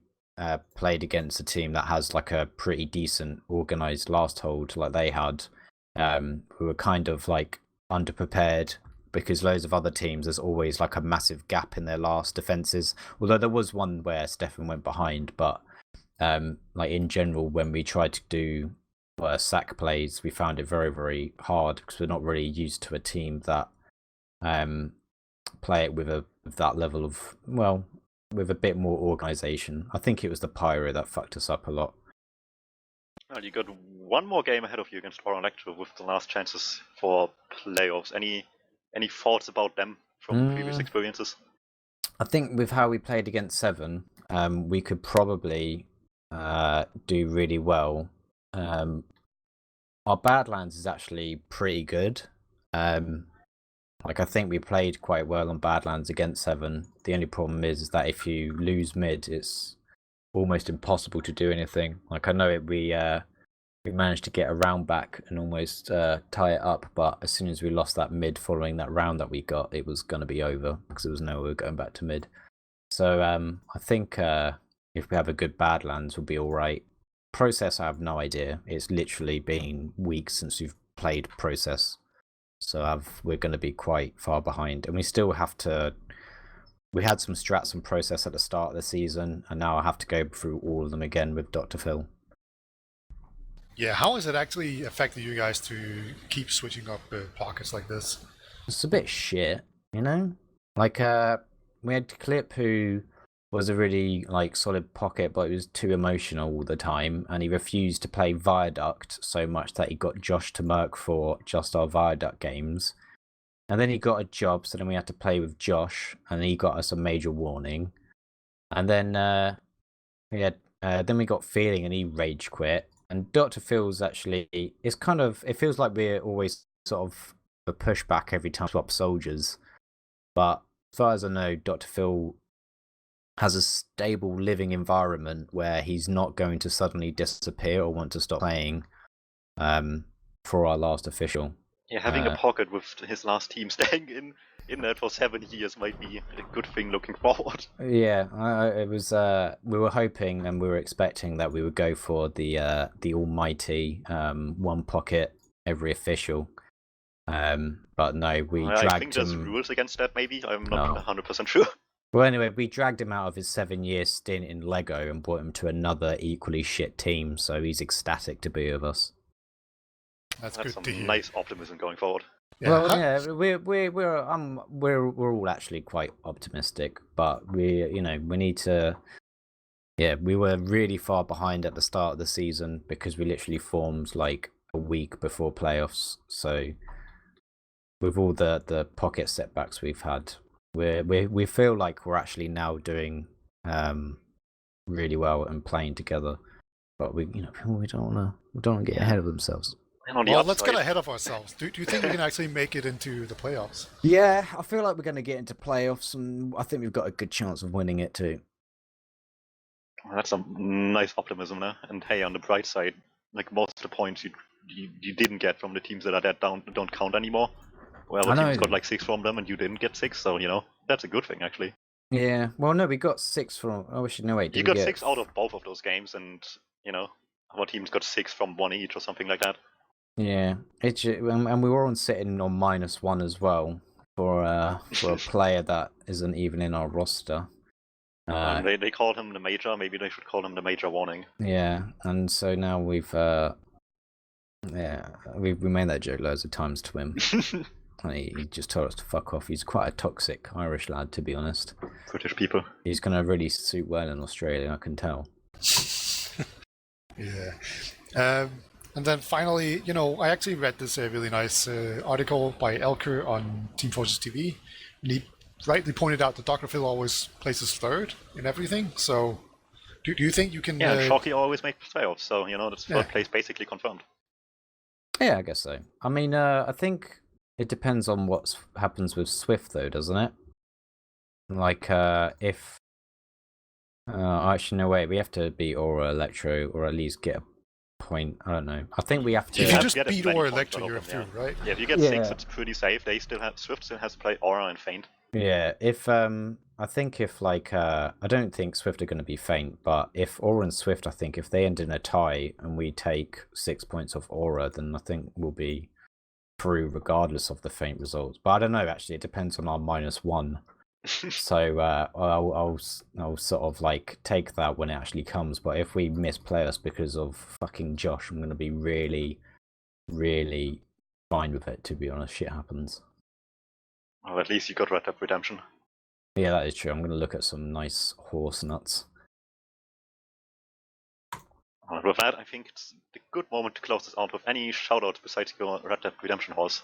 played against a team that has like a pretty decent organized last hold like they had, we were kind of like underprepared, because loads of other teams, there's always like a massive gap in their last defenses. Although there was one where Se7en went behind, but like in general, when we tried to do sack plays, we found it very, very hard because we're not really used to a team that play it with that level of, well, with a bit more organization. I think it was the Pyro that fucked us up a lot. Well, you got one more game ahead of you against Oral Electro with the last chances for playoffs. Any thoughts about them from previous experiences? I think with how we played against Se7en, we could probably do really well. Our Badlands is actually pretty good. Like I think we played quite well on Badlands against Se7en. The only problem is that if you lose mid, it's almost impossible to do anything. Like I know we managed to get a round back and almost tie it up, but as soon as we lost that mid following that round that we got, it was going to be over because there was no way going back to mid. So I think if we have a good Badlands, we'll be all right. Process, I have no idea. It's literally been weeks since we've played Process, so we're going to be quite far behind, and we still have to. We had some strats and Process at the start of the season, and now I have to go through all of them again with Dr. Phil. Yeah, how has it actually affected you guys to keep switching up pockets like this? It's a bit shit, you know? Like, we had Clip, who was a really, like, solid pocket, but he was too emotional all the time, and he refused to play Viaduct so much that he got Josh to Merc for just our Viaduct games. And then he got a job, so then we had to play with Josh, and he got us a major warning. And then then we got Feeling, and he rage quit. And Dr. Phil's actually, it feels like we're always sort of a pushback every time we swap soldiers. But as far as I know, Dr. Phil has a stable living environment where he's not going to suddenly disappear or want to stop playing for our last official. Yeah, having a pocket with his last team staying in that for 7 years might be a good thing looking forward. Yeah, it was. We were hoping and we were expecting that we would go for the almighty one pocket every official, but no, we dragged him. I think there's rules against that. Maybe I'm not 100% sure. Well, anyway, we dragged him out of his 7-year stint in Lego and brought him to another equally shit team. So he's ecstatic to be with us. That's good some to hear. Nice optimism going forward. Yeah. Well, yeah, we're all actually quite optimistic, but we need to. Yeah, we were really far behind at the start of the season because we literally formed like a week before playoffs. So with all the pocket setbacks we've had, we feel like we're actually now doing really well and playing together, but we don't want to get ahead of themselves. Well, let's get ahead of ourselves. Do you think we can actually make it into the playoffs? Yeah, I feel like we're going to get into playoffs, and I think we've got a good chance of winning it too. That's some nice optimism there. And hey, on the bright side, like most of the points you didn't get from the teams that are that down don't count anymore. Well, the teams got like 6 from them, and you didn't get 6, so that's a good thing actually. Yeah. Well, no, we got 6 from. Oh, wait. You got 6 out of both of those games, and our teams got 6 from 1 each or something like that. Yeah, and we were on sitting on -1 as well for a player that isn't even in our roster. They called him the major. Maybe they should call him the major warning. Yeah, and so now we made that joke loads of times to him. And he just told us to fuck off. He's quite a toxic Irish lad, to be honest. British people. He's gonna really suit well in Australia, I can tell. Yeah. And then finally, I actually read this really nice article by Elker on Teamfortress.tv, and he rightly pointed out that Dr. Phil always places third in everything. So, do you think you can? Yeah, Shocky always makes playoffs, so that's third place basically confirmed. Yeah, I guess so. I mean, I think it depends on what happens with Swift, though, doesn't it? Like, if actually, no, wait, we have to beat Aura Electro, or at least get a point. I don't know. I think we have to. If you just beat Aura Electro, you're through, right? Yeah, if you get 6, it's pretty safe. Swift still has to play Aura and Feint. Yeah, if I think if like I don't think Swift are going to be Feint, but if Aura and Swift, I think if they end in a tie and we take 6 points off Aura, then I think we'll be through regardless of the Feint results. But I don't know. Actually, it depends on our -1. So I'll sort of like take that when it actually comes. But if we misplay us because of fucking Josh, I'm going to be really, really fine with it. To be honest, shit happens. Well, at least you got Red Dead Redemption. Yeah, that is true. I'm going to look at some nice horse nuts. With that, I think it's a good moment to close this out with any shoutouts besides your Red Dead Redemption horse.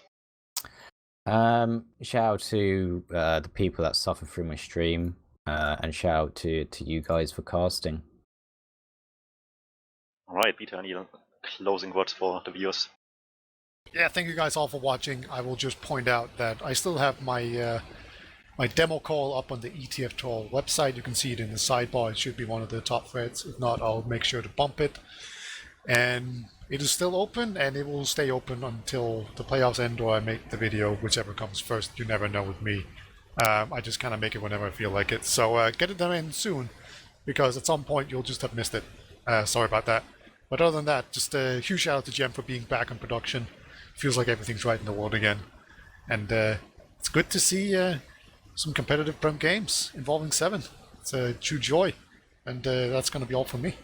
Shout out to the people that suffer through my stream, and shout out to you guys for casting. Alright, Peter, any closing words for the viewers? Yeah, thank you guys all for watching. I will just point out that I still have my my demo call up on the ETF2L website. You can see it in the sidebar. It should be one of the top threads. If not, I'll make sure to bump it. And it is still open, and it will stay open until the playoffs end or I make the video, whichever comes first. You never know with me. I just kind of make it whenever I feel like it. So get it done in soon, because at some point you'll just have missed it. Sorry about that. But other than that, just a huge shout out to Gem for being back in production. Feels like everything's right in the world again. And it's good to see some competitive Prem games involving Se7en. It's a true joy. And that's going to be all from me.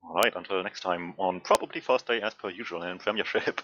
Alright, until next time on probably first day as per usual in Premiership.